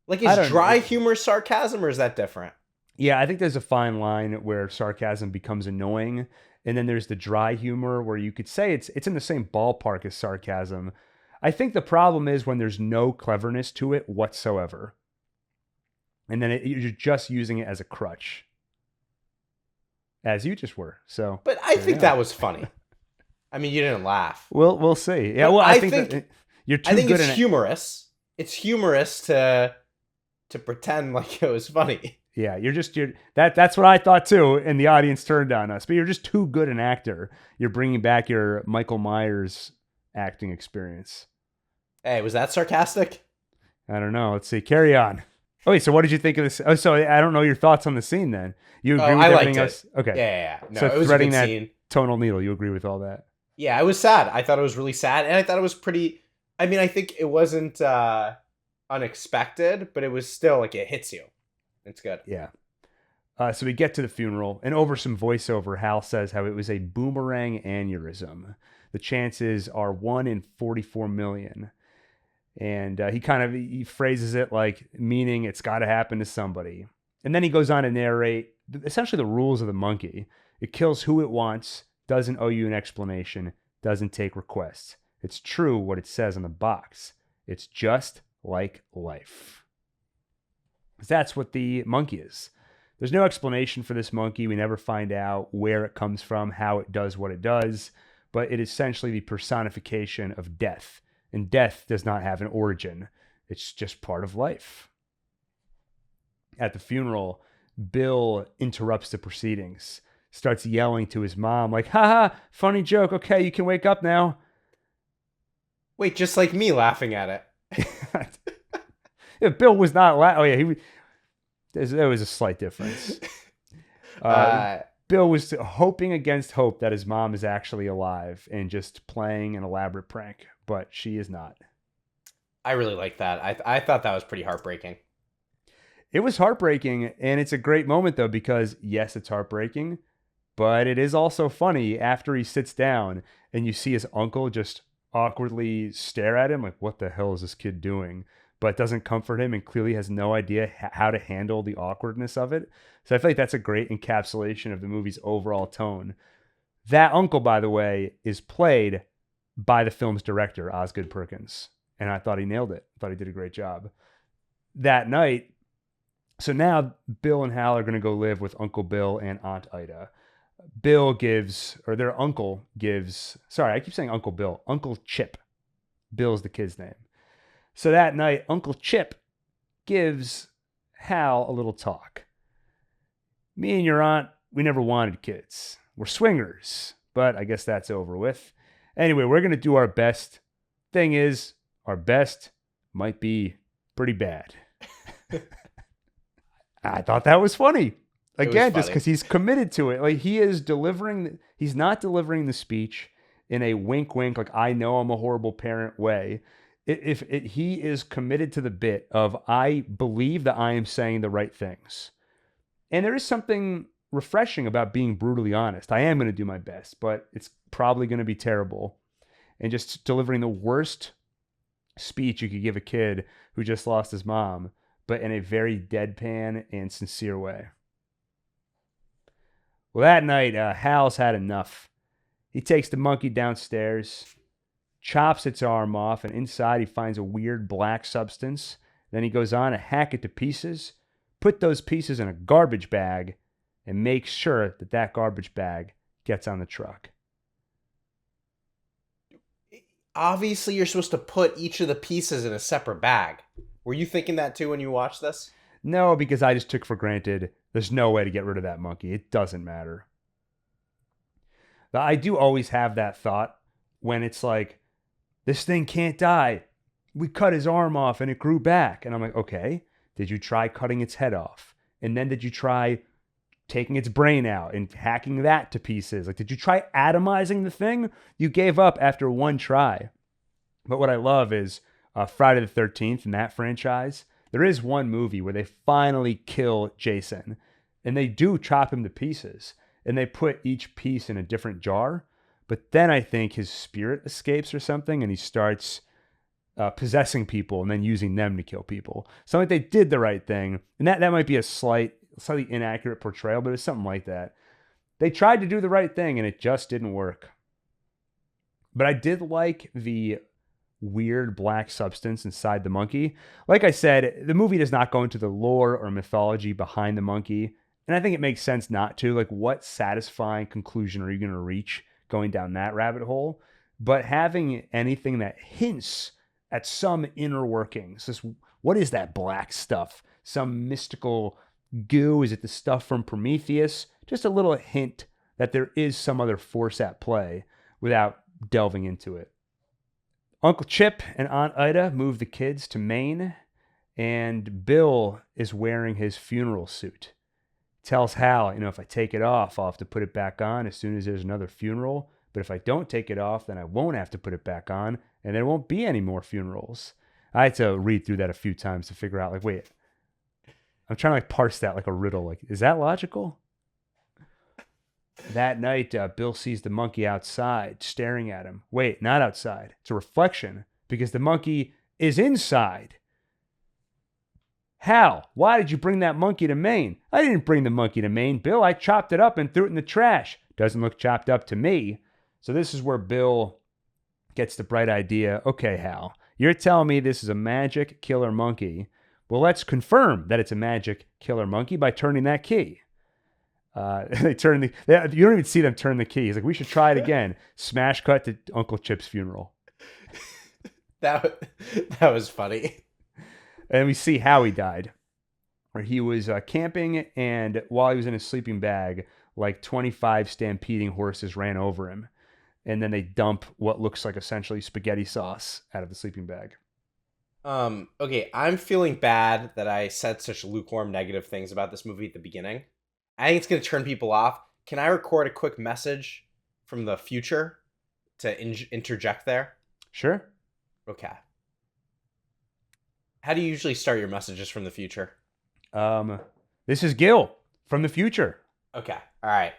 Like, is dry humor sarcasm, or is that different? Yeah, I think there's a fine line where sarcasm becomes annoying. And then there's the dry humor where you could say it's in the same ballpark as sarcasm. I think the problem is when there's no cleverness to it whatsoever. And then you're just using it as a crutch. As you just were. So, but I think that was funny. I mean, you didn't laugh. We'll see. Yeah, well, I think that you're too good it's humorous. It's humorous to pretend like it was funny. Yeah, that's what I thought too, and the audience turned on us. But you're just too good an actor. You're bringing back your Michael Myers acting experience. Hey, was that sarcastic? I don't know. Let's see. Carry on. Oh, wait, so what did you think of this? Oh, so I don't know your thoughts on the scene then. You agree with everything else? Okay. Yeah. No, so it was threading a good that scene. Tonal needle, you agree with all that? Yeah, it was sad. I thought it was really sad, and I thought it was pretty... I mean, I think it wasn't unexpected, but it was still like it hits you. It's good. Yeah. So we get to the funeral, and over some voiceover, Hal says how it was a boomerang aneurysm. The chances are 1 in 44 million. And he phrases it like meaning it's got to happen to somebody. And then he goes on to narrate essentially the rules of the monkey. It kills who it wants, doesn't owe you an explanation, doesn't take requests. It's true what it says on the box. It's just like life. That's what the monkey is. There's no explanation for this monkey. We never find out where it comes from, how it does what it does, but it is essentially the personification of death. And death does not have an origin. It's just part of life. At the funeral, Bill interrupts the proceedings, starts yelling to his mom like, "Ha ha, funny joke. Okay, you can wake up now." Wait, just like me laughing at it. Yeah, Bill was not laughing. Oh yeah, there was a slight difference. Bill was hoping against hope that his mom is actually alive and just playing an elaborate prank, but she is not. I really like that. I thought that was pretty heartbreaking. It was heartbreaking, and it's a great moment, though, because, yes, it's heartbreaking, but it is also funny after he sits down and you see his uncle just awkwardly stare at him like, what the hell is this kid doing? but doesn't comfort him and clearly has no idea how to handle the awkwardness of it. So I feel like that's a great encapsulation of the movie's overall tone. That uncle, by the way, is played by the film's director, Osgood Perkins. And I thought he nailed it. I thought he did a great job. That night, so now Bill and Hal are going to go live with Uncle Bill and Aunt Ida. Their uncle gives, sorry, I keep saying Uncle Bill, Uncle Chip. Bill's the kid's name. So that night, Uncle Chip gives Hal a little talk. Me and your aunt, we never wanted kids. We're swingers, but I guess that's over with. Anyway, we're going to do our best. Thing is, our best might be pretty bad. I thought that was funny. Again, just because he's committed to it. Like he's not delivering the speech in a wink, wink, like I know I'm a horrible parent way. He is committed to the bit of I believe that I am saying the right things. And there is something refreshing about being brutally honest. I am going to do my best, but it's probably going to be terrible. And just delivering the worst speech you could give a kid who just lost his mom, but in a very deadpan and sincere way. Well, that night, Hal's had enough. He takes the monkey downstairs, chops its arm off, and inside he finds a weird black substance. Then he goes on to hack it to pieces, put those pieces in a garbage bag, and make sure that that garbage bag gets on the truck. Obviously, you're supposed to put each of the pieces in a separate bag. Were you thinking that too when you watched this? No, because I just took for granted there's no way to get rid of that monkey. It doesn't matter. But I do always have that thought when it's like, this thing can't die. We cut his arm off and it grew back. And I'm like, okay, did you try cutting its head off? And then did you try taking its brain out and hacking that to pieces? Like, did you try atomizing the thing? You gave up after one try. But what I love is Friday the 13th in that franchise, there is one movie where they finally kill Jason and they do chop him to pieces and they put each piece in a different jar. But then I think his spirit escapes or something and he starts possessing people and then using them to kill people. So like they did the right thing. And that might be a slightly inaccurate portrayal, but it's something like that. They tried to do the right thing and it just didn't work. But I did like the weird black substance inside the monkey. Like I said, the movie does not go into the lore or mythology behind the monkey. And I think it makes sense not to. Like, what satisfying conclusion are you going to reach going down that rabbit hole? But having anything that hints at some inner workings. What is that black stuff? Some mystical goo? Is it the stuff from Prometheus? Just a little hint that there is some other force at play without delving into it. Uncle Chip and Aunt Ida move the kids to Maine, and Bill is wearing his funeral suit. Tells Hal, if I take it off, I'll have to put it back on as soon as there's another funeral. But if I don't take it off, then I won't have to put it back on, and there won't be any more funerals. I had to read through that a few times to figure out, wait, I'm trying to parse that like a riddle. Is that logical? That night, Bill sees the monkey outside staring at him. Wait, not outside. It's a reflection because the monkey is inside. Hal, why did you bring that monkey to Maine? I didn't bring the monkey to Maine, Bill. I chopped it up and threw it in the trash. Doesn't look chopped up to me. So this is where Bill gets the bright idea. Okay, Hal, you're telling me this is a magic killer monkey. Well, let's confirm that it's a magic killer monkey by turning that key. You don't even see them turn the key. He's like, we should try it again. Smash cut to Uncle Chip's funeral. That was funny. And we see how he died. Where he was camping, and while he was in his sleeping bag, 25 stampeding horses ran over him. And then they dump what looks like essentially spaghetti sauce out of the sleeping bag. Okay, I'm feeling bad that I said such lukewarm negative things about this movie at the beginning. I think it's going to turn people off. Can I record a quick message from the future to interject there? Sure. Okay. How do you usually start your messages from the future? This is Gil from the future. Okay. All right.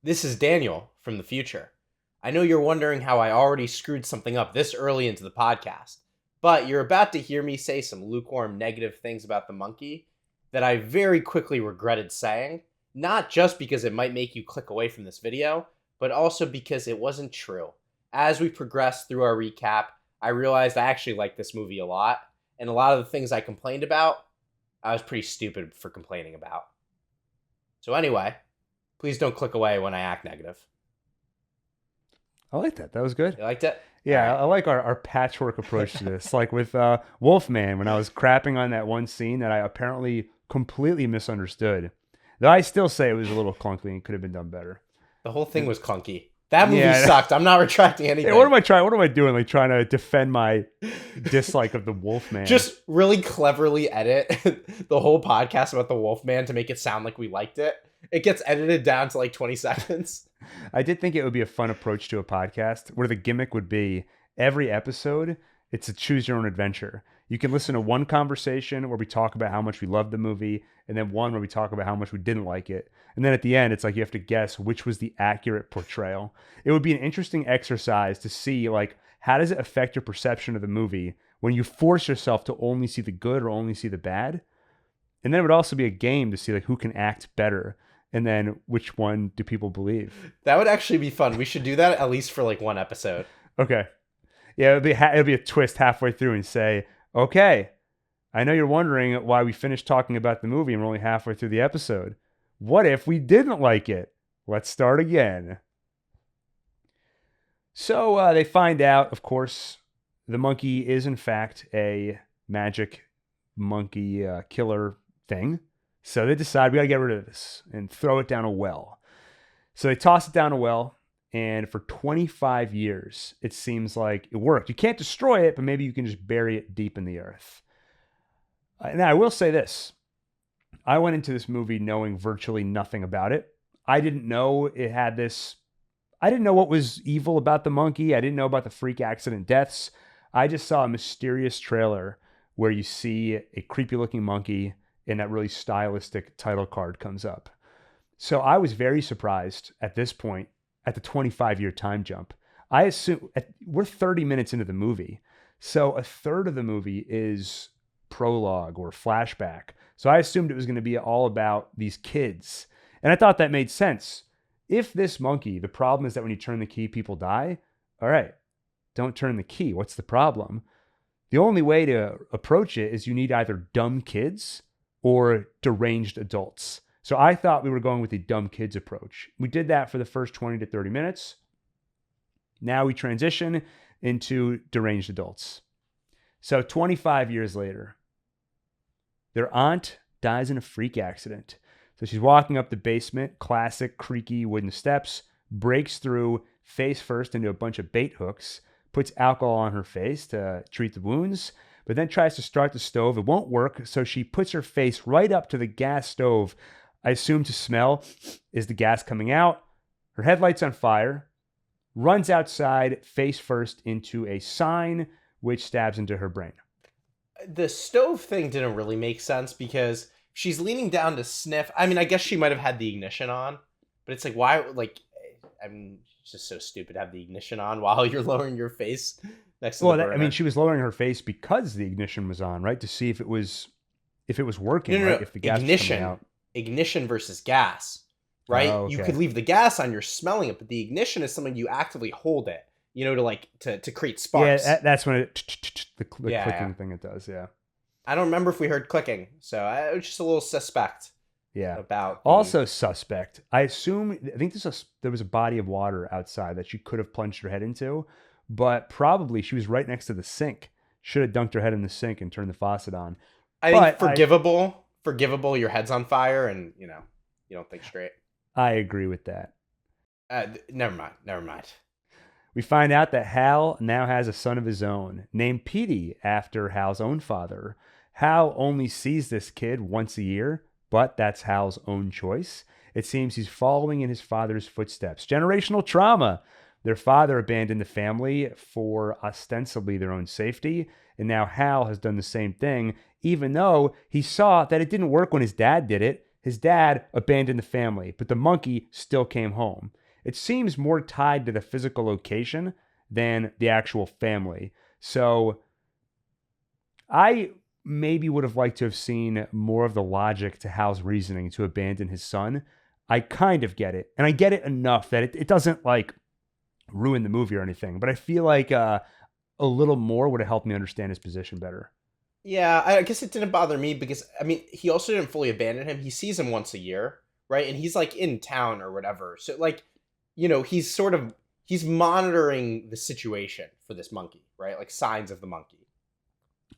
This is Daniel from the future. I know you're wondering how I already screwed something up this early into the podcast, But you're about to hear me say some lukewarm negative things about the monkey that I very quickly regretted saying, not just because it might make you click away from this video, but also because it wasn't true. As we progressed through our recap, I realized I actually liked this movie a lot, and a lot of the things I complained about, I was pretty stupid for complaining about. So anyway, please don't click away when I act negative. I like that. That was good. You liked it? Yeah, Right. I like our patchwork approach to this. Like with Wolfman, when I was crapping on that one scene that I apparently completely misunderstood. Though I still say it was a little clunky and could have been done better. The whole thing was clunky. That movie sucked. I'm not retracting anything. Hey, what am I trying? What am I doing? Like trying to defend my dislike of the Wolfman? Just really cleverly edit the whole podcast about the Wolfman to make it sound like we liked it. It gets edited down to like 20 seconds. I did think it would be a fun approach to a podcast where the gimmick would be every episode, it's a choose your own adventure. You can listen to one conversation where we talk about how much we love the movie, and then one where we talk about how much we didn't like it. And then at the end, it's like you have to guess which was the accurate portrayal. It would be an interesting exercise to see, like, how does it affect your perception of the movie when you force yourself to only see the good or only see the bad? And then it would also be a game to see, like, who can act better. And then which one do people believe? That would actually be fun. We should do that at least for like one episode. Okay. Yeah, it'll be a twist halfway through and say, okay, I know you're wondering why we finished talking about the movie and we're only halfway through the episode. What if we didn't like it? Let's start again. So they find out, of course, the monkey is in fact a magic monkey killer thing. So they decide we got to get rid of this and throw it down a well. So they toss it down a well. And for 25 years, it seems like it worked. You can't destroy it, but maybe you can just bury it deep in the earth. Now, I will say this. I went into this movie knowing virtually nothing about it. I didn't know it had this. I didn't know what was evil about the monkey. I didn't know about the freak accident deaths. I just saw a mysterious trailer where you see a creepy looking monkey and that really stylistic title card comes up. So I was very surprised at this point at the 25-year time jump. I assume we're 30 minutes into the movie. So a third of the movie is prologue or flashback. So I assumed it was going to be all about these kids. And I thought that made sense. If this monkey, the problem is that when you turn the key, people die. All right, don't turn the key. What's the problem? The only way to approach it is you need either dumb kids or deranged adults. So I thought we were going with the dumb kids approach. We did that for the first 20 to 30 minutes. Now we transition into deranged adults. So 25 years later, their aunt dies in a freak accident. So she's walking up the basement, classic creaky wooden steps, breaks through face first into a bunch of bait hooks, puts alcohol on her face to treat the wounds, but then tries to start the stove. It won't work, so she puts her face right up to the gas stove, I assume to smell, is the gas coming out. Her headlight's on fire, runs outside face first into a sign, which stabs into her brain. The stove thing didn't really make sense because she's leaning down to sniff. I mean, I guess she might have had the ignition on, but it's like, why? Like, I mean, it's just so stupid to have the ignition on while you're lowering your face next to the burner. I mean, she was lowering her face because the ignition was on, right? To see if it was working, no, right? If the gas was coming out. Ignition versus gas, right? Oh, okay. You could leave the gas on, you're smelling it, but the ignition is something you actively hold it, you know, to create sparks. Yeah, that's when the clicking thing it does. Yeah. I don't remember if we heard clicking, so I was just a little suspect. Yeah. About also suspect. I think there was a body of water outside that she could have plunged her head into, but probably she was right next to the sink. Should have dunked her head in the sink and turned the faucet on. I think forgivable. Your head's on fire, and you don't think straight. I agree with that. Never mind. We find out that Hal now has a son of his own named Petey after Hal's own father. Hal only sees this kid once a year, but that's Hal's own choice. It seems he's following in his father's footsteps. Generational trauma. Their father abandoned the family for ostensibly their own safety, and now Hal has done the same thing, even though he saw that it didn't work when his dad did it. His dad abandoned the family, but the monkey still came home. It seems more tied to the physical location than the actual family. So I maybe would have liked to have seen more of the logic to Hal's reasoning to abandon his son. I kind of get it. And I get it enough that it doesn't like ruin the movie or anything. But I feel like a little more would have helped me understand his position better. Yeah, I guess it didn't bother me because, I mean, he also didn't fully abandon him. He sees him once a year, right? And he's like in town or whatever. So like, he's monitoring the situation for this monkey, right? Like signs of the monkey.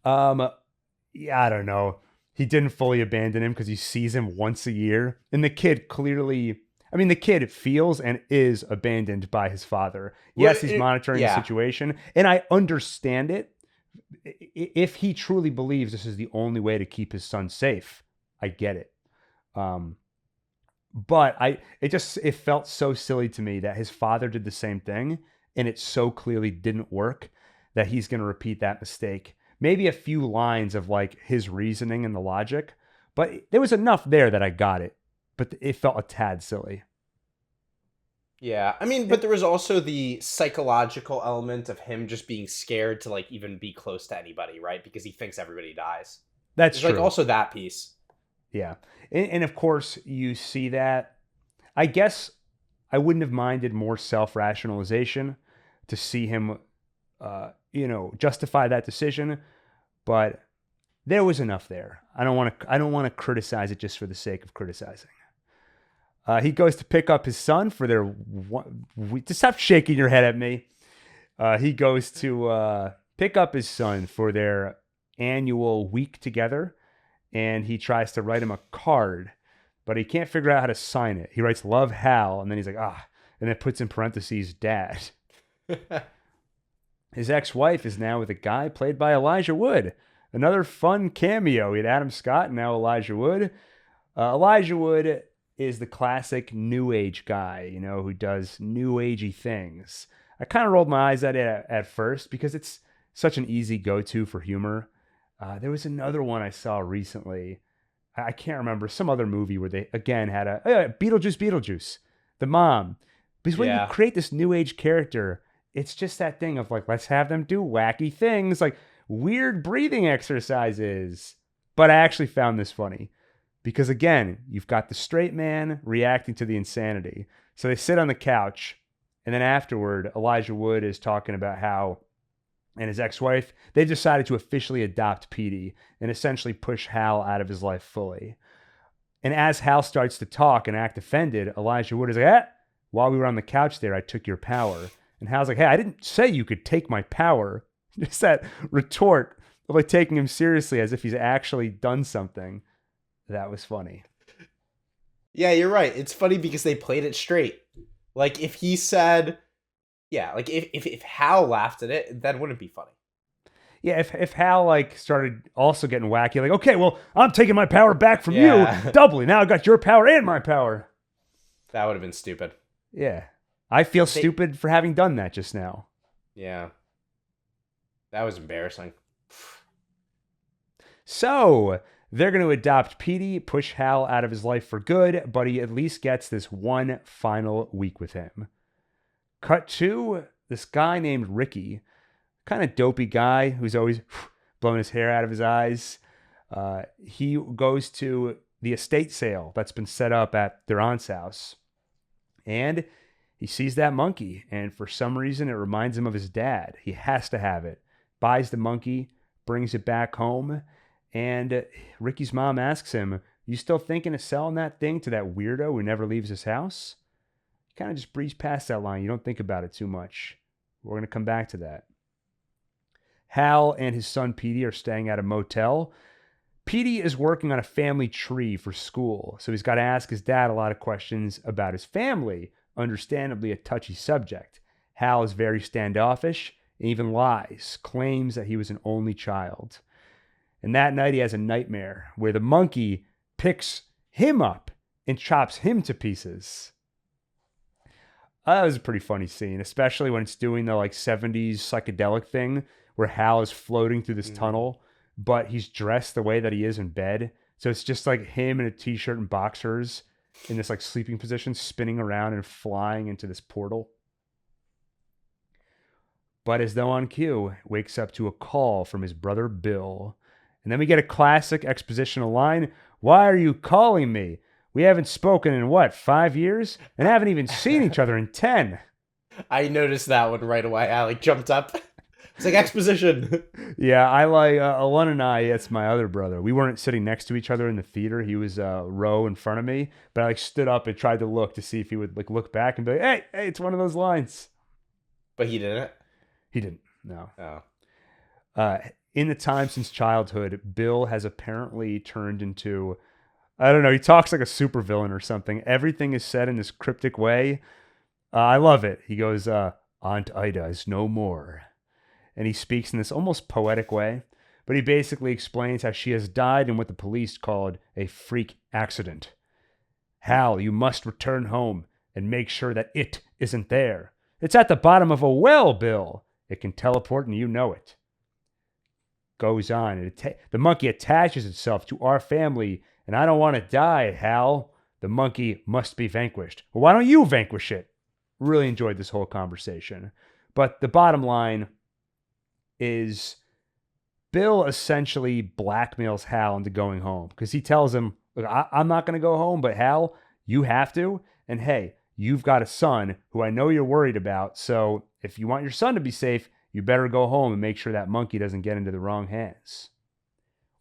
Yeah, I don't know. He didn't fully abandon him because he sees him once a year. And the kid clearly, I mean, the kid feels and is abandoned by his father. Yes, he's monitoring the situation. And I understand it. If he truly believes this is the only way to keep his son safe, I get it. But it felt so silly to me that his father did the same thing and it so clearly didn't work that he's going to repeat that mistake. Maybe a few lines of like his reasoning and the logic, but there was enough there that I got it, but it felt a tad silly. Yeah, I mean, but there was also the psychological element of him just being scared to like even be close to anybody, right? Because he thinks everybody dies. That's true. Like also that piece. Yeah. And of course you see that. I guess I wouldn't have minded more self-rationalization to see him, justify that decision, but there was enough there. I don't want to criticize it just for the sake of criticizing. He goes to pick up his son for their. Just stop shaking your head at me. He goes to pick up his son for their annual week together, and he tries to write him a card, but he can't figure out how to sign it. He writes "Love Hal," and then he's like, and then puts in parentheses "Dad." His ex-wife is now with a guy played by Elijah Wood. Another fun cameo. We had Adam Scott and now Elijah Wood. Elijah Wood is the classic new age guy, who does new agey things. I kind of rolled my eyes at it at first because it's such an easy go-to for humor. There was another one I saw recently. I can't remember, some other movie where they again had Beetlejuice, the mom. Because when you create this new age character, it's just that thing of like, let's have them do wacky things, like weird breathing exercises. But I actually found this funny. Because again, you've got the straight man reacting to the insanity. So they sit on the couch, and then afterward, Elijah Wood is talking about how, and his ex-wife, they've decided to officially adopt Petey and essentially push Hal out of his life fully. And as Hal starts to talk and act offended, Elijah Wood is like, while we were on the couch there, I took your power. And Hal's like, hey, I didn't say you could take my power. Just that retort of like taking him seriously as if he's actually done something. That was funny. Yeah, you're right. It's funny because they played it straight. Like if he said, like if Hal laughed at it, that wouldn't be funny. Yeah, if Hal like started also getting wacky, like, okay, well, I'm taking my power back from you doubly. Now I got your power and my power. That would have been stupid. Yeah. I feel stupid for having done that just now. Yeah. That was embarrassing. So they're going to adopt Petey, push Hal out of his life for good, but he at least gets this one final week with him. Cut to this guy named Ricky, kind of dopey guy who's always blowing his hair out of his eyes. He goes to the estate sale that's been set up at their aunt's house. And he sees that monkey, and for some reason it reminds him of his dad. He has to have it. Buys the monkey, brings it back home, and Ricky's mom asks him, you still thinking of selling that thing to that weirdo who never leaves his house? You kind of just breeze past that line. You don't think about it too much. We're going to come back to that. Hal and his son Petey are staying at a motel. Petey is working on a family tree for school, so he's got to ask his dad a lot of questions about his family, understandably a touchy subject. Hal is very standoffish and even lies, claims that he was an only child. And that night he has a nightmare where the monkey picks him up and chops him to pieces. That was a pretty funny scene, especially when it's doing the like 70s psychedelic thing where Hal is floating through this tunnel, but he's dressed the way that he is in bed. So it's just like him in a t-shirt and boxers in this like sleeping position, spinning around and flying into this portal. But as though on cue, wakes up to a call from his brother Bill. And then we get a classic expositional line. Why are you calling me? We haven't spoken in what, 5 years? And haven't even seen each other in 10. I noticed that one right away. I jumped up. It's like exposition. Yeah, I like Alon and I. It's my other brother. We weren't sitting next to each other in the theater. He was a row in front of me, but I stood up and tried to look to see if he would look back and be like, "Hey, it's one of those lines." But he didn't. He didn't. No. Oh. In the time since childhood, Bill has apparently turned into, I don't know. He talks like a supervillain or something. Everything is said in this cryptic way. I love it. He goes, "Aunt Ida is no more." And he speaks in this almost poetic way, but he basically explains how she has died in what the police called a freak accident. Hal, you must return home and make sure that it isn't there. It's at the bottom of a well, Bill. It can teleport and you know it. Goes on. The monkey attaches itself to our family, and I don't want to die, Hal. The monkey must be vanquished. Well, why don't you vanquish it? Really enjoyed this whole conversation. But the bottom line is Bill essentially blackmails Hal into going home because he tells him, look, I'm not going to go home, but Hal, you have to. And hey, you've got a son who I know you're worried about. So if you want your son to be safe, you better go home and make sure that monkey doesn't get into the wrong hands.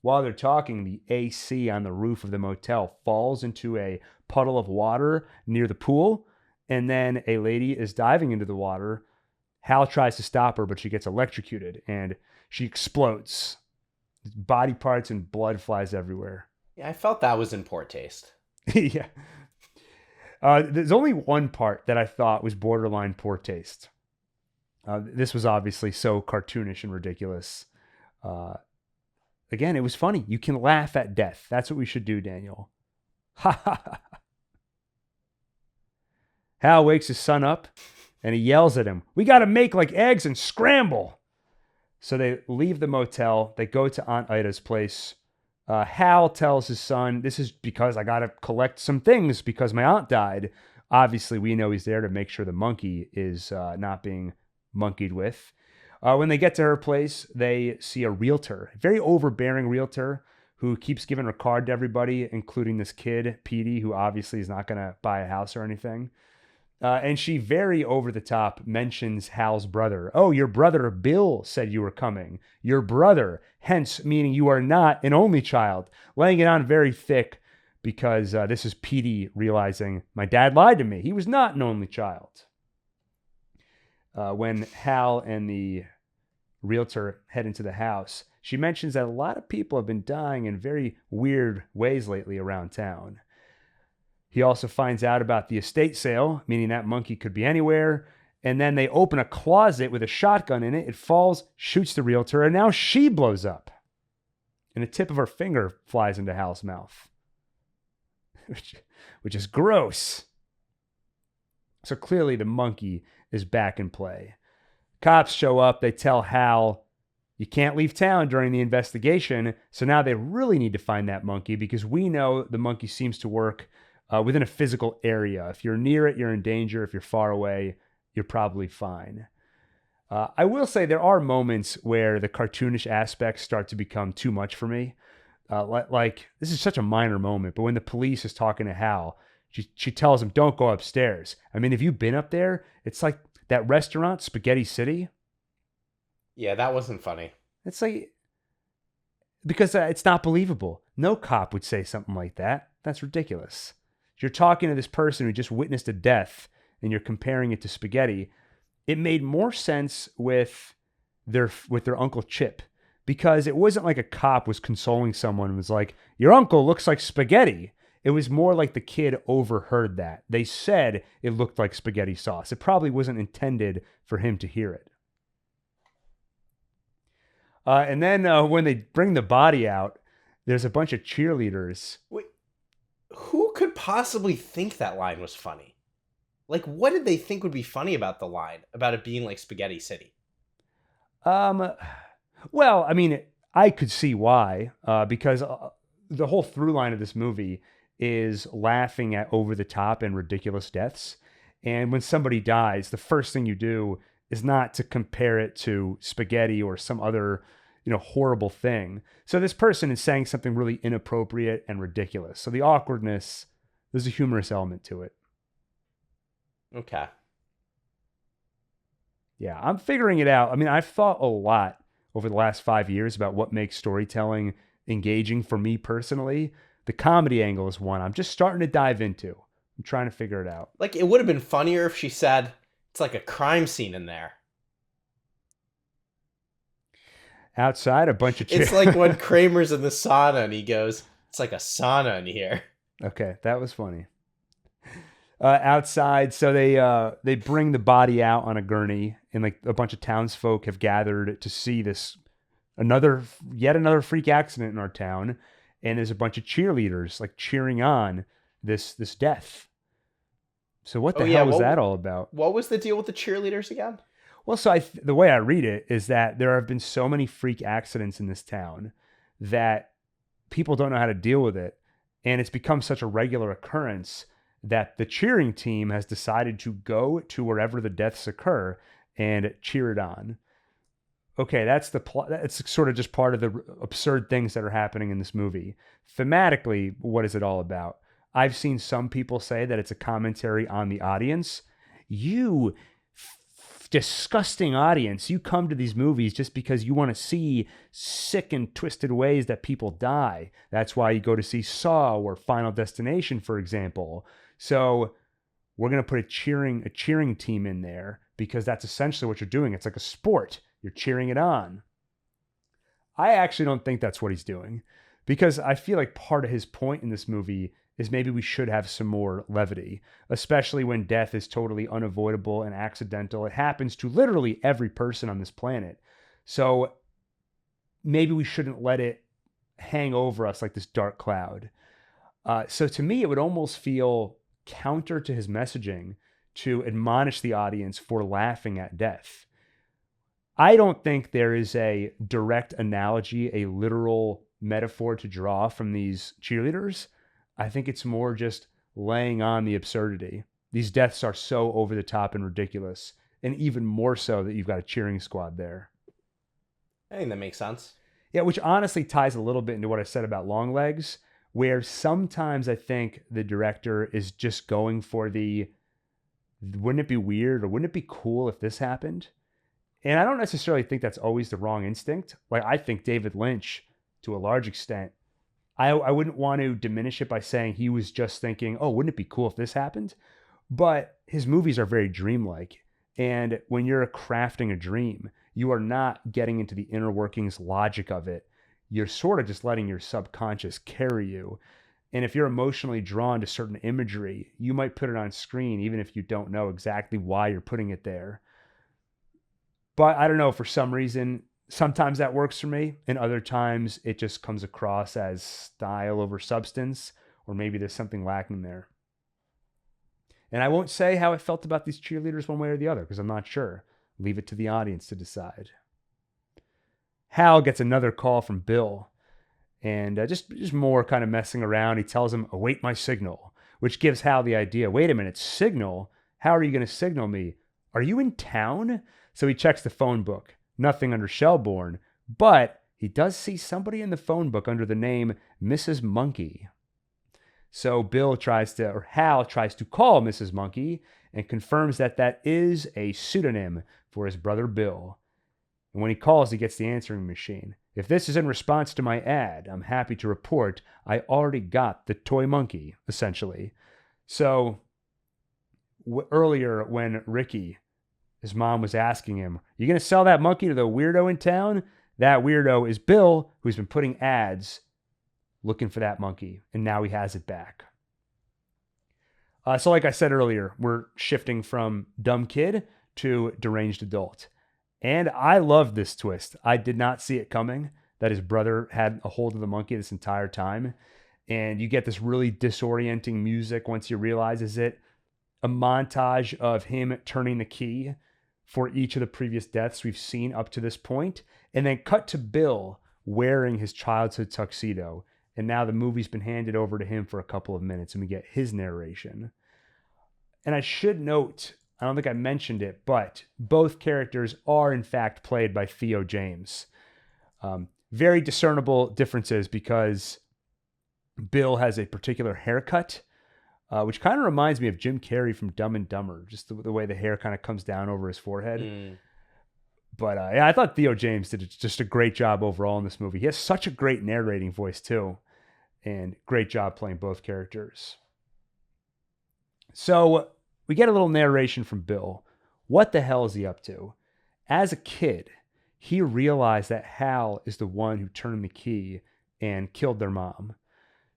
While they're talking, the AC on the roof of the motel falls into a puddle of water near the pool. And then a lady is diving into the water. Hal tries to stop her, but she gets electrocuted and she explodes. Body parts and blood flies everywhere. Yeah, I felt that was in poor taste. Yeah. There's only one part that I thought was borderline poor taste. This was obviously so cartoonish and ridiculous. Again, it was funny. You can laugh at death. That's what we should do, Daniel. Ha ha ha. Hal wakes his son up. And he yells at him, we got to make like eggs and scramble. So they leave the motel. They go to Aunt Ida's place. Hal tells his son, this is because I got to collect some things because my aunt died. Obviously, we know he's there to make sure the monkey is not being monkeyed with. When they get to her place, they see a realtor, a very overbearing realtor who keeps giving her card to everybody, including this kid, Petey, who obviously is not going to buy a house or anything. And she very over the top mentions Hal's brother. Oh, your brother Bill said you were coming. Your brother, hence meaning you are not an only child. Laying it on very thick because this is Petey realizing my dad lied to me. He was not an only child. When Hal and the realtor head into the house, she mentions that a lot of people have been dying in very weird ways lately around town. He also finds out about the estate sale, meaning that monkey could be anywhere. And then they open a closet with a shotgun in it. It falls, shoots the realtor, and now she blows up. And the tip of her finger flies into Hal's mouth, which is gross. So clearly the monkey is back in play. Cops show up. They tell Hal, you can't leave town during the investigation. So now they really need to find that monkey because we know the monkey seems to work within a physical area. If you're near it, you're in danger. If you're far away, you're probably fine. I will say there are moments where the cartoonish aspects start to become too much for me. Like this is such a minor moment, but when the police is talking to Hal, she tells him, don't go upstairs. I mean, have you been up there? It's like that restaurant, Spaghetti City. Yeah, that wasn't funny. It's like, because it's not believable. No cop would say something like that. That's ridiculous. You're talking to this person who just witnessed a death and you're comparing it to spaghetti. It made more sense with their Uncle Chip because it wasn't like a cop was consoling someone and was like, your uncle looks like spaghetti. It was more like the kid overheard that. They said it looked like spaghetti sauce. It probably wasn't intended for him to hear it. And then when they bring the body out, there's a bunch of cheerleaders. Wait. Who could possibly think that line was funny? Like, what did they think would be funny about the line, about it being like Spaghetti City? Well, I mean, I could see why, because the whole through line of this movie is laughing at over the top and ridiculous deaths. And when somebody dies, the first thing you do is not to compare it to spaghetti or some other, horrible thing. So this person is saying something really inappropriate and ridiculous. So the awkwardness, there's a humorous element to it. Okay. Yeah, I'm figuring it out. I mean, I've thought a lot over the last 5 years about what makes storytelling engaging for me personally. The comedy angle is one I'm just starting to dive into. I'm trying to figure it out. Like, it would have been funnier if she said, it's like a crime scene in there. Outside, a bunch of It's like when Kramer's in the sauna and he goes, it's like a sauna in here. Okay, that was funny. Outside, so they bring the body out on a gurney, and like a bunch of townsfolk have gathered to see this yet another freak accident in our town, and there's a bunch of cheerleaders like cheering on this death. So what the hell was that all about? What was the deal with the cheerleaders again? Well, so the way I read it is that there have been so many freak accidents in this town that people don't know how to deal with it, and it's become such a regular occurrence that the cheering team has decided to go to wherever the deaths occur and cheer it on. Okay, that's the plot. That's sort of just part of the absurd things that are happening in this movie. Thematically, what is it all about? I've seen some people say that it's a commentary on the audience. You disgusting audience, you come to these movies just because you want to see sick and twisted ways that people die. That's why you go to see Saw or Final Destination, for example. So we're going to put a cheering team in there because that's essentially what you're doing. It's like a sport. You're cheering it on. I actually don't think that's what he's doing, because I feel like part of his point in this movie is maybe we should have some more levity, especially when death is totally unavoidable and accidental. It happens to literally every person on this planet. So maybe we shouldn't let it hang over us like this dark cloud. So to me, it would almost feel counter to his messaging to admonish the audience for laughing at death. I don't think there is a direct analogy, a literal metaphor to draw from these cheerleaders. I think it's more just laying on the absurdity. These deaths are so over the top and ridiculous, and even more so that you've got a cheering squad there. I think that makes sense. Yeah, which honestly ties a little bit into what I said about Longlegs, where sometimes I think the director is just going for the, wouldn't it be weird or wouldn't it be cool if this happened? And I don't necessarily think that's always the wrong instinct. Like, I think David Lynch, to a large extent, I wouldn't want to diminish it by saying he was just thinking, oh, wouldn't it be cool if this happened? But his movies are very dreamlike. And when you're crafting a dream, you are not getting into the inner workings logic of it. You're sort of just letting your subconscious carry you. And if you're emotionally drawn to certain imagery, you might put it on screen even if you don't know exactly why you're putting it there. But I don't know, for some reason, sometimes that works for me, and other times it just comes across as style over substance, or maybe there's something lacking there. And I won't say how I felt about these cheerleaders one way or the other, because I'm not sure. Leave it to the audience to decide. Hal gets another call from Bill, and just more kind of messing around. He tells him, await my signal, which gives Hal the idea, wait a minute, signal? How are you going to signal me? Are you in town? So he checks the phone book. Nothing under Shelbourne, but he does see somebody in the phone book under the name Mrs. Monkey. So Hal tries to call Mrs. Monkey and confirms that that is a pseudonym for his brother Bill. And when he calls, he gets the answering machine. If this is in response to my ad, I'm happy to report I already got the toy monkey, essentially. So earlier when Ricky, his mom, was asking him, you going to sell that monkey to the weirdo in town? That weirdo is Bill, who's been putting ads looking for that monkey, and now he has it back. So like I said earlier, we're shifting from dumb kid to deranged adult. And I love this twist. I did not see it coming, that his brother had a hold of the monkey this entire time. And you get this really disorienting music once you realize it. A montage of him turning the key for each of the previous deaths we've seen up to this point, and then cut to Bill wearing his childhood tuxedo. And now the movie's been handed over to him for a couple of minutes, and we get his narration. And I should note, I don't think I mentioned it, but both characters are in fact played by Theo James. Very discernible differences because Bill has a particular haircut, which kind of reminds me of Jim Carrey from Dumb and Dumber, just the way the hair kind of comes down over his forehead. But yeah, I thought Theo James did just a great job overall in this movie. He has such a great narrating voice too, and great job playing both characters. So we get a little narration from Bill. What the hell is he up to? As a kid, he realized that Hal is the one who turned the key and killed their mom.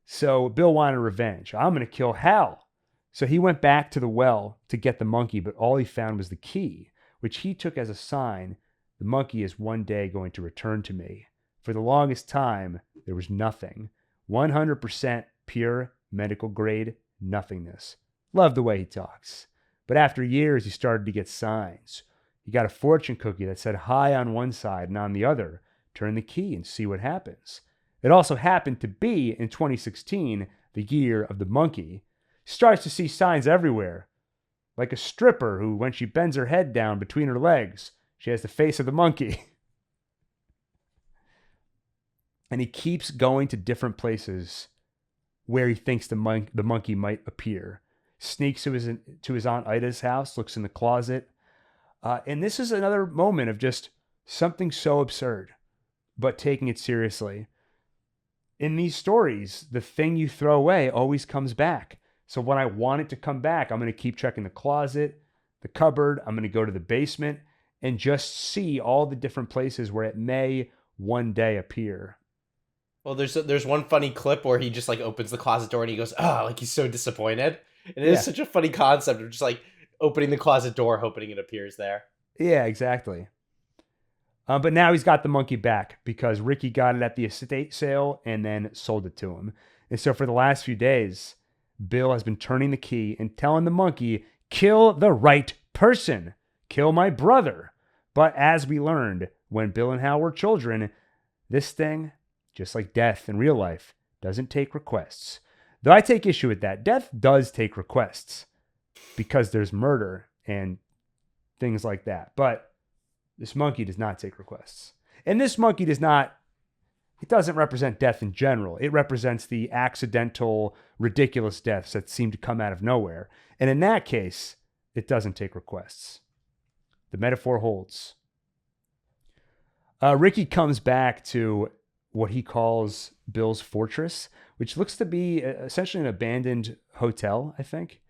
So Bill wanted revenge. I'm going to kill Hal. So he went back to the well to get the monkey, but all he found was the key, which he took as a sign the monkey is one day going to return to me. For the longest time, there was nothing. 100% pure medical grade nothingness. Love the way he talks. But after years, he started to get signs. He got a fortune cookie that said hi on one side and on the other. Turn the key and see what happens. It also happened to be in 2016, the year of the monkey. Starts to see signs everywhere. Like a stripper who, when she bends her head down between her legs, she has the face of the monkey. And he keeps going to different places where he thinks the monkey might appear. Sneaks to his Aunt Ida's house, looks in the closet. And this is another moment of just something so absurd, but taking it seriously. In these stories, the thing you throw away always comes back. So when I want it to come back, I'm going to keep checking the closet, the cupboard. I'm going to go to the basement and just see all the different places where it may one day appear. Well, there's one funny clip where he just like opens the closet door and he goes, oh, like he's so disappointed. And it is such a funny concept of just like opening the closet door, hoping it appears there. Yeah, exactly. But now he's got the monkey back because Ricky got it at the estate sale and then sold it to him. And so for the last few days, Bill has been turning the key and telling the monkey, kill the right person, kill my brother. But as we learned when Bill and Hal were children, this thing, just like death in real life, doesn't take requests. Though I take issue with that. Death does take requests because there's murder and things like that. But this monkey does not take requests. And this monkey it doesn't represent death in general. It represents the accidental, ridiculous deaths that seem to come out of nowhere. And in that case, it doesn't take requests. The metaphor holds. Ricky comes back to what he calls Bill's fortress, which looks to be essentially an abandoned hotel, I think.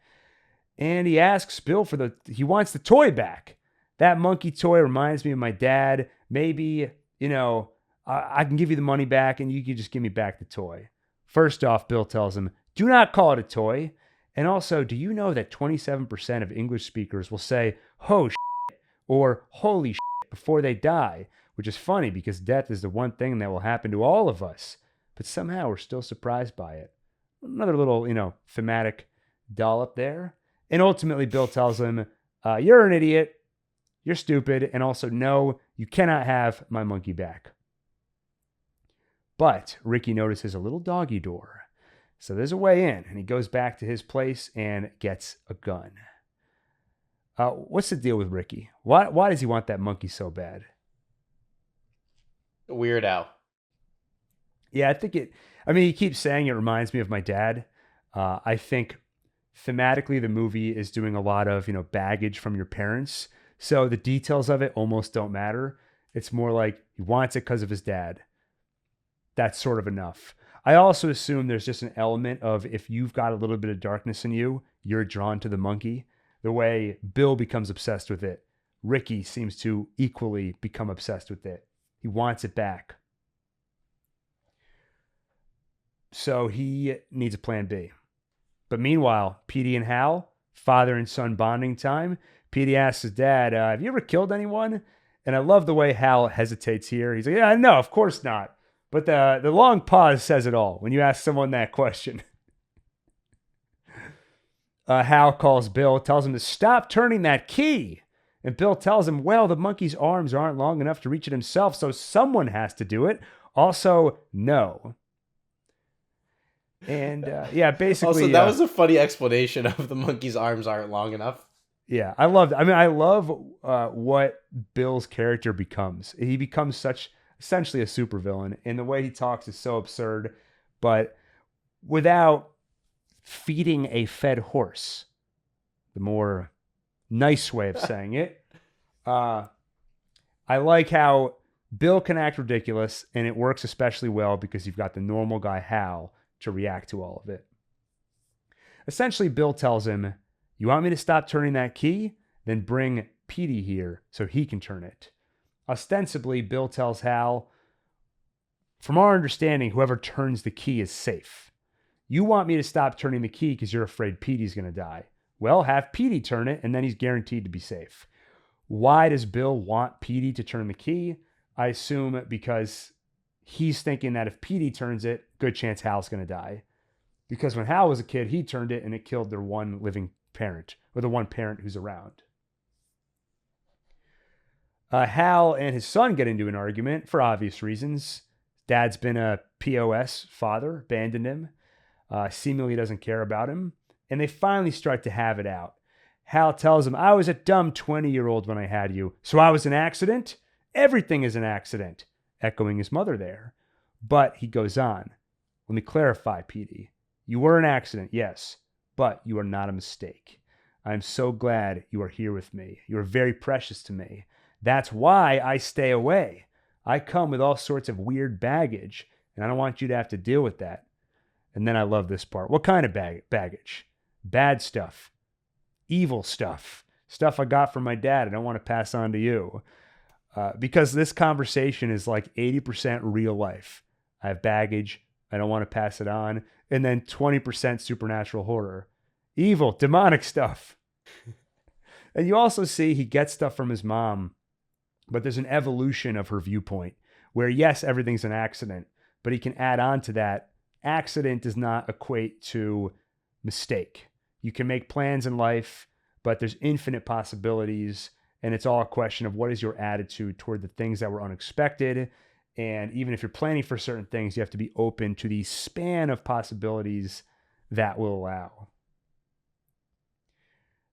And he asks Bill he wants the toy back. That monkey toy reminds me of my dad. Maybe, I can give you the money back and you can just give me back the toy. First off, Bill tells him, do not call it a toy. And also, do you know that 27% of English speakers will say, oh, shit, or holy shit before they die? Which is funny because death is the one thing that will happen to all of us. But somehow we're still surprised by it. Another little, thematic dollop there. And ultimately, Bill tells him, you're an idiot. You're stupid. And also, no, you cannot have my monkey back. But Ricky notices a little doggy door. So there's a way in. And he goes back to his place and gets a gun. What's the deal with Ricky? Why does he want that monkey so bad? Weirdo. Yeah, he keeps saying it reminds me of my dad. I think thematically the movie is doing a lot of, baggage from your parents. So the details of it almost don't matter. It's more like he wants it because of his dad. That's sort of enough. I also assume there's just an element of if you've got a little bit of darkness in you, you're drawn to the monkey. The way Bill becomes obsessed with it, Ricky seems to equally become obsessed with it. He wants it back. So he needs a plan B. But meanwhile, Petey and Hal, father and son bonding time. Petey asks his dad, have you ever killed anyone? And I love the way Hal hesitates here. He's like, yeah, no, of course not. But the long pause says it all when you ask someone that question. Hal calls Bill, tells him to stop turning that key. And Bill tells him, well, the monkey's arms aren't long enough to reach it himself, so someone has to do it. Also, no. And basically. Also, that was a funny explanation of the monkey's arms aren't long enough. Yeah, I love what Bill's character becomes. He becomes such essentially a supervillain. And the way he talks is so absurd, but without feeding a fed horse, the more nice way of saying it. I like how Bill can act ridiculous, and it works especially well because you've got the normal guy, Hal, to react to all of it. Essentially, Bill tells him, you want me to stop turning that key? Then bring Petey here so he can turn it. Ostensibly, Bill tells Hal, from our understanding, whoever turns the key is safe. You want me to stop turning the key because you're afraid Petey's going to die. Well, have Petey turn it, and then he's guaranteed to be safe. Why does Bill want Petey to turn the key? I assume because he's thinking that if Petey turns it, good chance Hal's going to die. Because when Hal was a kid, he turned it and it killed their one living parent, or the one parent who's around. Hal and his son get into an argument for obvious reasons. Dad's been a POS father, abandoned him, seemingly doesn't care about him, and they finally start to have it out. Hal tells him, I was a dumb 20-year-old when I had you, so I was an accident? Everything is an accident, echoing his mother there. But he goes on, let me clarify, Petey. You were an accident, yes, but you are not a mistake. I am so glad you are here with me. You are very precious to me. That's why I stay away. I come with all sorts of weird baggage, and I don't want you to have to deal with that. And then I love this part. What kind of baggage? Bad stuff. Evil stuff. Stuff I got from my dad I don't want to pass on to you. Because this conversation is like 80% real life. I have baggage. I don't want to pass it on. And then 20% supernatural horror. Evil, demonic stuff. And you also see he gets stuff from his mom, but there's an evolution of her viewpoint where, yes, everything's an accident, but he can add on to that. Accident does not equate to mistake. You can make plans in life, but there's infinite possibilities, and it's all a question of what is your attitude toward the things that were unexpected. And even if you're planning for certain things, you have to be open to the span of possibilities that will allow.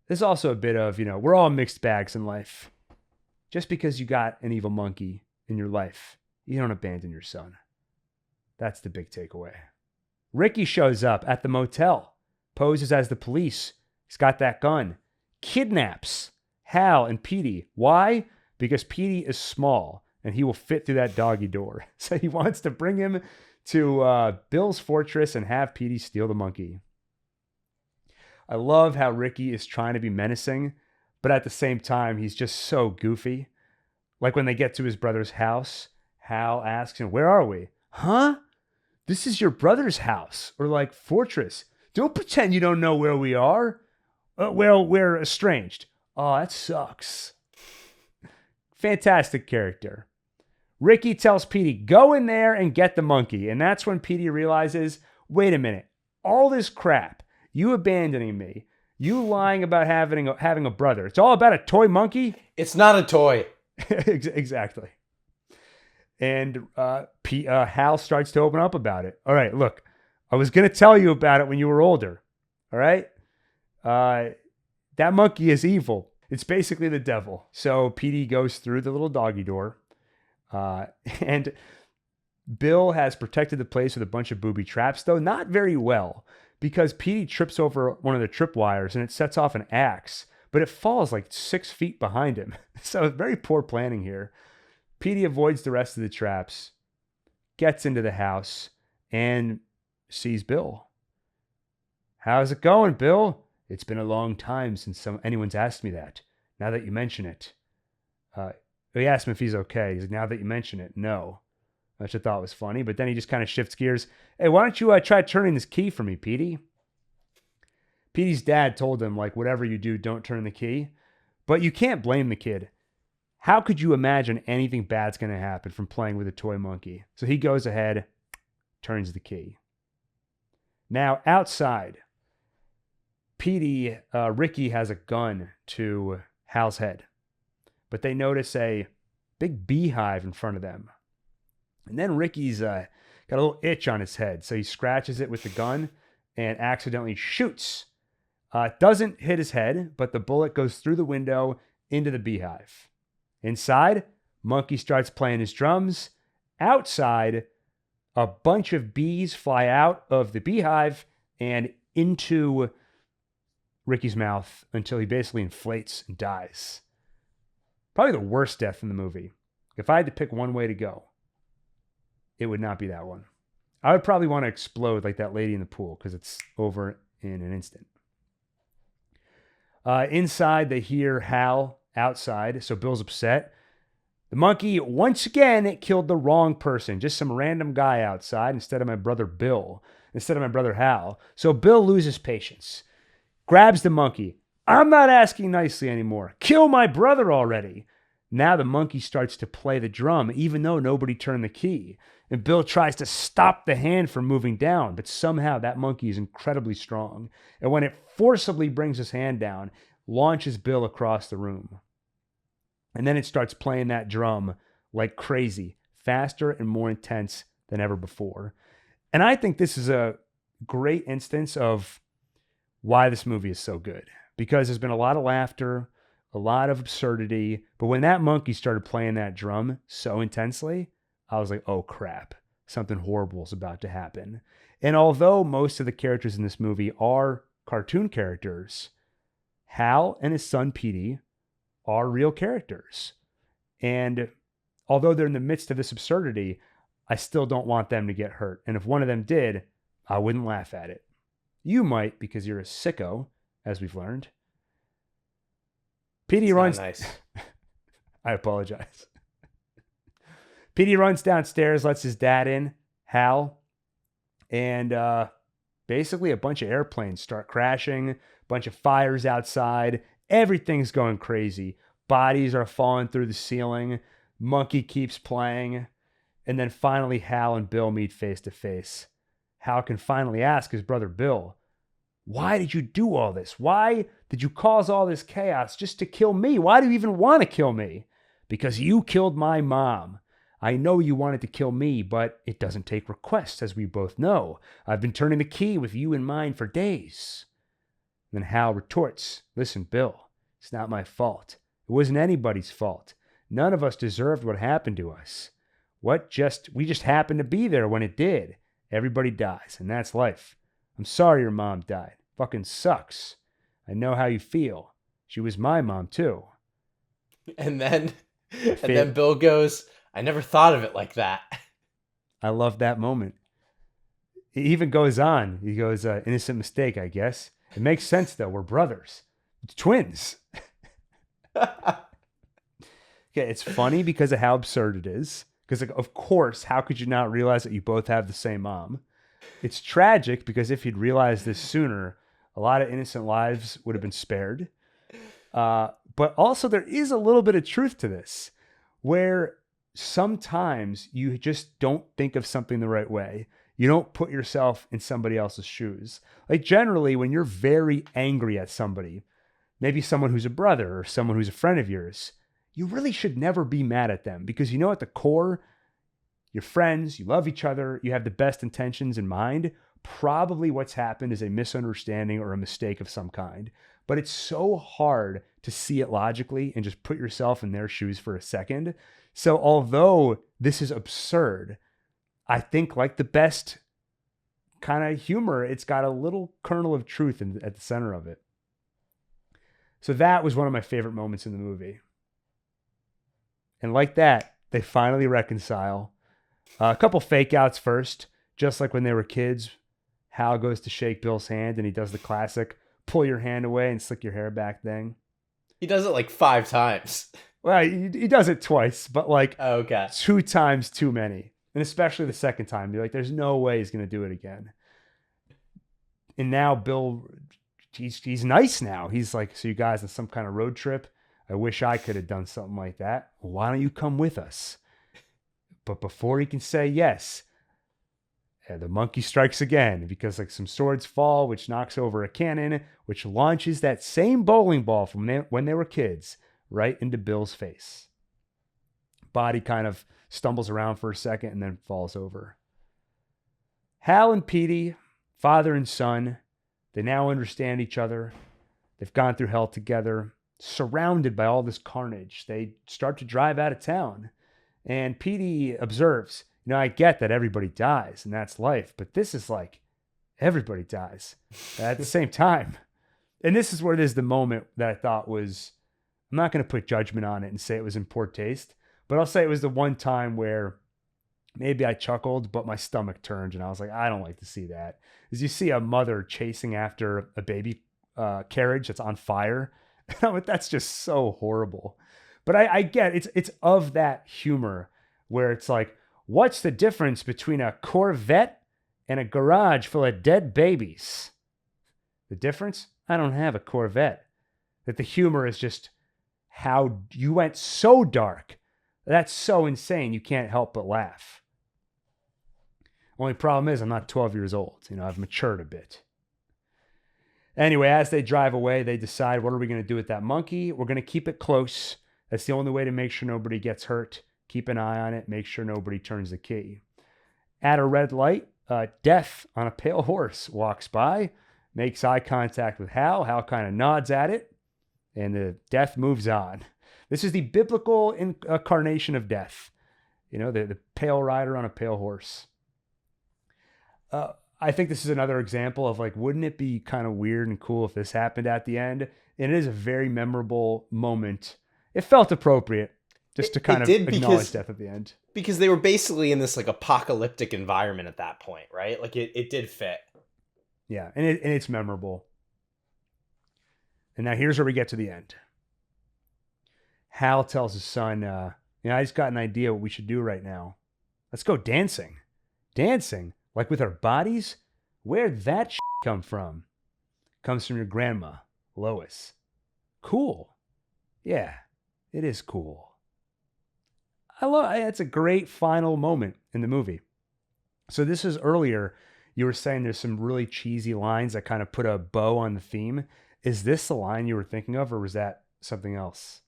There's also a bit of, we're all mixed bags in life. Just because you got an evil monkey in your life, you don't abandon your son. That's the big takeaway. Ricky shows up at the motel, poses as the police. He's got that gun, kidnaps Hal and Petey. Why? Because Petey is small and he will fit through that doggy door. So he wants to bring him to Bill's fortress and have Petey steal the monkey. I love how Ricky is trying to be menacing, but at the same time, he's just so goofy. Like when they get to his brother's house, Hal asks him, where are we? Huh? This is your brother's house, or like fortress. Don't pretend you don't know where we are. Well, we're estranged. Oh, that sucks. Fantastic character. Ricky tells Petey, go in there and get the monkey. And that's when Petey realizes, wait a minute, all this crap, you abandoning me, you lying about having a brother, it's all about a toy monkey? It's not a toy. Exactly. And Hal starts to open up about it. All right, look, I was going to tell you about it when you were older. All right? That monkey is evil. It's basically the devil. So Petey goes through the little doggy door. And Bill has protected the place with a bunch of booby traps, though not very well, because Petey trips over one of the tripwires and it sets off an axe, but it falls like 6 feet behind him. So very poor planning here. Petey avoids the rest of the traps, gets into the house, and sees Bill. How's it going, Bill? It's been a long time since anyone's asked me that. Now that you mention it. He asked him if he's okay. He's like, now that you mention it, no. Which I thought was funny, but then he just kind of shifts gears. Hey, why don't you try turning this key for me, Petey? Petey's dad told him, like, whatever you do, don't turn the key. But you can't blame the kid. How could you imagine anything bad's going to happen from playing with a toy monkey? So he goes ahead, turns the key. Now, outside, Ricky has a gun to Hal's head. But they notice a big beehive in front of them. And then Ricky's got a little itch on his head. So he scratches it with the gun and accidentally shoots. It doesn't hit his head, but the bullet goes through the window into the beehive. Inside, Monkey starts playing his drums, Outside, a bunch of bees fly out of the beehive and into Ricky's mouth until he basically inflates and dies. Probably the worst death in the movie. If I had to pick one way to go, it would not be that one. I would probably want to explode like that lady in the pool because it's over in an instant. Inside, they hear Hal outside, so Bill's upset. The monkey, once again, killed the wrong person. Just some random guy outside instead of my brother Bill, instead of my brother Hal. So Bill loses patience, grabs the monkey. I'm not asking nicely anymore. Kill my brother already. Now the monkey starts to play the drum, even though nobody turned the key. And Bill tries to stop the hand from moving down, but somehow that monkey is incredibly strong. And when it forcibly brings his hand down, launches Bill across the room. And then it starts playing that drum like crazy, faster and more intense than ever before. And I think this is a great instance of why this movie is so good. Because there's been a lot of laughter, a lot of absurdity. But when that monkey started playing that drum so intensely, I was like, oh crap, something horrible is about to happen. And although most of the characters in this movie are cartoon characters, Hal and his son Petey are real characters. And although they're in the midst of this absurdity, I still don't want them to get hurt. And if one of them did, I wouldn't laugh at it. You might, because you're a sicko, as we've learned. Petey runs. Nice. I apologize. Petey runs downstairs, lets his dad in, Hal, and basically a bunch of airplanes start crashing, a bunch of fires outside. Everything's going crazy. Bodies are falling through the ceiling. Monkey keeps playing. And then finally, Hal and Bill meet face to face. Hal can finally ask his brother Bill, why did you do all this? Why did you cause all this chaos just to kill me? Why do you even want to kill me? Because you killed my mom. I know you wanted to kill me, but it doesn't take requests, as we both know. I've been turning the key with you in mind for days. Then Hal retorts, listen, Bill, it's not my fault. It wasn't anybody's fault. None of us deserved what happened to us. We just happened to be there when it did. Everybody dies, and that's life. I'm sorry your mom died. Fucking sucks. I know how you feel. She was my mom too. And then Bill goes, I never thought of it like that. I love that moment. He even goes on. He goes, innocent mistake, I guess. It makes sense though. We're brothers. It's twins. Okay, it's funny because of how absurd it is. Because, like, of course, how could you not realize that you both have the same mom? It's tragic because if you'd realized this sooner, a lot of innocent lives would have been spared. But also there is a little bit of truth to this, where sometimes you just don't think of something the right way. You don't put yourself in somebody else's shoes. Like generally, when you're very angry at somebody, maybe someone who's a brother or someone who's a friend of yours, you really should never be mad at them because you know at the core, you're friends, you love each other, you have the best intentions in mind. Probably what's happened is a misunderstanding or a mistake of some kind. But it's so hard to see it logically and just put yourself in their shoes for a second. So although this is absurd, I think like the best kind of humor, it's got a little kernel of truth at the center of it. So that was one of my favorite moments in the movie. And like that, they finally reconcile. A couple fake outs first, just like when they were kids. Hal goes to shake Bill's hand and he does the classic pull your hand away and slick your hair back thing. He does it like 5 times. Well, he does it twice, but like 2 times too many. And especially the second time. You're like, there's no way he's going to do it again. And now Bill, he's nice now. He's like, so you guys on some kind of road trip? I wish I could have done something like that. Well, why don't you come with us? But before he can say yes, the monkey strikes again because like some swords fall, which knocks over a cannon, which launches that same bowling ball from when they were kids right into Bill's face. Body kind of stumbles around for a second and then falls over. Hal and Petey, father and son, they now understand each other. They've gone through hell together. Surrounded by all this carnage, they start to drive out of town. And Petey observes, I get that everybody dies and that's life, but this is like everybody dies at the same time. And this is where there's the moment that I thought was, I'm not going to put judgment on it and say it was in poor taste, but I'll say it was the one time where maybe I chuckled, but my stomach turned and I was like, I don't like to see that. As you see a mother chasing after a baby carriage that's on fire. That's just so horrible. But I get it's of that humor where it's like, what's the difference between a Corvette and a garage full of dead babies? The difference? I don't have a Corvette. That the humor is just how you went so dark. That's so insane. You can't help but laugh. Only problem is I'm not 12 years old. I've matured a bit. Anyway, as they drive away, they decide, what are we going to do with that monkey? We're going to keep it close. That's the only way to make sure nobody gets hurt. Keep an eye on it. Make sure nobody turns the key. At a red light, Death on a pale horse walks by, makes eye contact with Hal. Hal kind of nods at it, and the Death moves on. This is the biblical incarnation of death. The pale rider on a pale horse. I think this is another example of wouldn't it be kind of weird and cool if this happened at the end? And it is a very memorable moment. It felt appropriate just to kind of acknowledge death at the end. Because they were basically in this apocalyptic environment at that point, right? It did fit. Yeah, and it's memorable. And now here's where we get to the end. Hal tells his son, I just got an idea what we should do right now. Let's go dancing. Dancing? Like with our bodies? Where'd that come from? Comes from your grandma, Lois. Cool. Yeah, it is cool. It's a great final moment in the movie. So this is earlier, you were saying there's some really cheesy lines that kind of put a bow on the theme. Is this the line you were thinking of, or was that something else?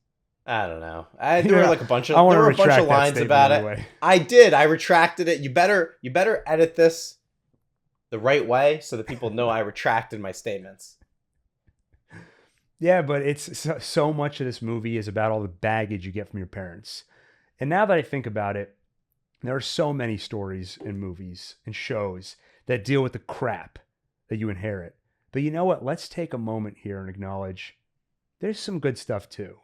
I don't know. There were a bunch of lines about it. I did. I retracted it. You better edit this the right way so that people know I retracted my statements. Yeah, but it's so much of this movie is about all the baggage you get from your parents. And now that I think about it, there are so many stories and movies and shows that deal with the crap that you inherit. But you know what? Let's take a moment here and acknowledge there's some good stuff too.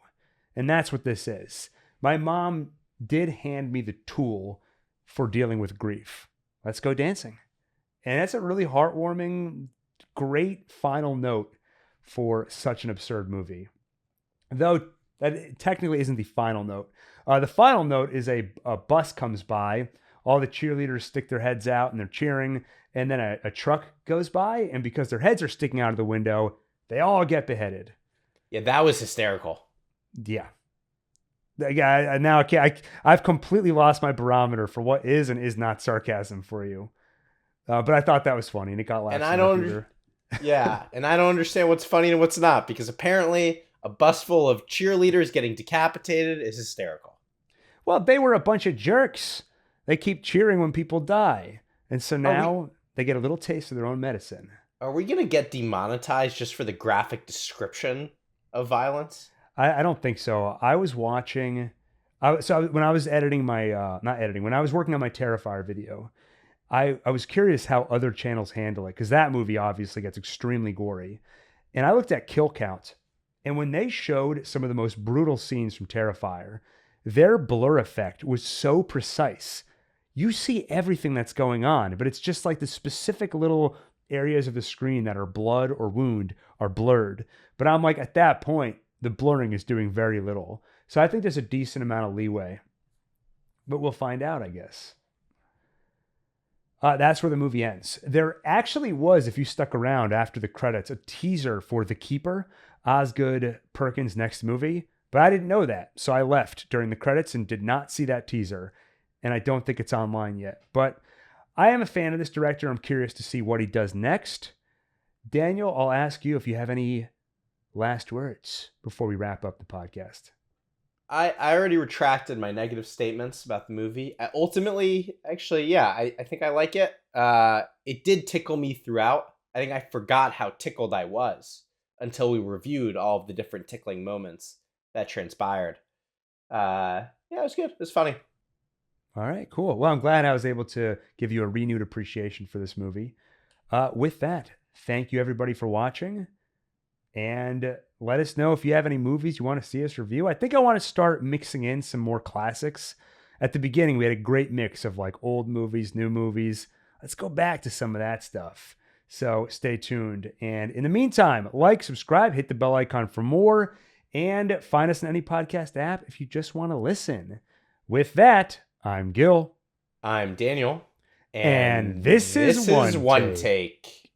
And that's what this is. My mom did hand me the tool for dealing with grief. Let's go dancing. And that's a really heartwarming, great final note for such an absurd movie. Though that technically isn't the final note. The final note is a bus comes by. All the cheerleaders stick their heads out and they're cheering. And then a truck goes by. And because their heads are sticking out of the window, they all get beheaded. Yeah, that was hysterical. Yeah. Now I've completely lost my barometer for what is and is not sarcasm for you. But I thought that was funny, and it got laughs. And I don't understand what's funny and what's not, because apparently a bus full of cheerleaders getting decapitated is hysterical. Well, they were a bunch of jerks. They keep cheering when people die, and so now they get a little taste of their own medicine. Are we gonna get demonetized just for the graphic description of violence? I don't think so. I was watching. When I was editing when I was working on my Terrifier video, I was curious how other channels handle it, because that movie obviously gets extremely gory. And I looked at kill count, and when they showed some of the most brutal scenes from Terrifier, their blur effect was so precise. You see everything that's going on, but it's just like the specific little areas of the screen that are blood or wound are blurred. But I'm like, at that point, the blurring is doing very little. So I think there's a decent amount of leeway. But we'll find out, I guess. That's where the movie ends. There actually was, if you stuck around after the credits, a teaser for The Keeper, Osgood Perkins' next movie. But I didn't know that, so I left during the credits and did not see that teaser. And I don't think it's online yet. But I am a fan of this director. I'm curious to see what he does next. Daniel, I'll ask you if you have any last words before we wrap up the podcast. I already retracted my negative statements about the movie. I think I like it. It did tickle me throughout. I think I forgot how tickled I was until we reviewed all of the different tickling moments that transpired. It was good. It was funny. All right, cool. Well, I'm glad I was able to give you a renewed appreciation for this movie. With that, thank you everybody for watching. And let us know if you have any movies you want to see us review. I think I want to start mixing in some more classics. At the beginning, we had a great mix of like old movies, new movies. Let's go back to some of that stuff. So stay tuned. And in the meantime, like, subscribe, hit the bell icon for more, and find us in any podcast app if you just want to listen. With that, I'm Gil. I'm Daniel. And this is One Take.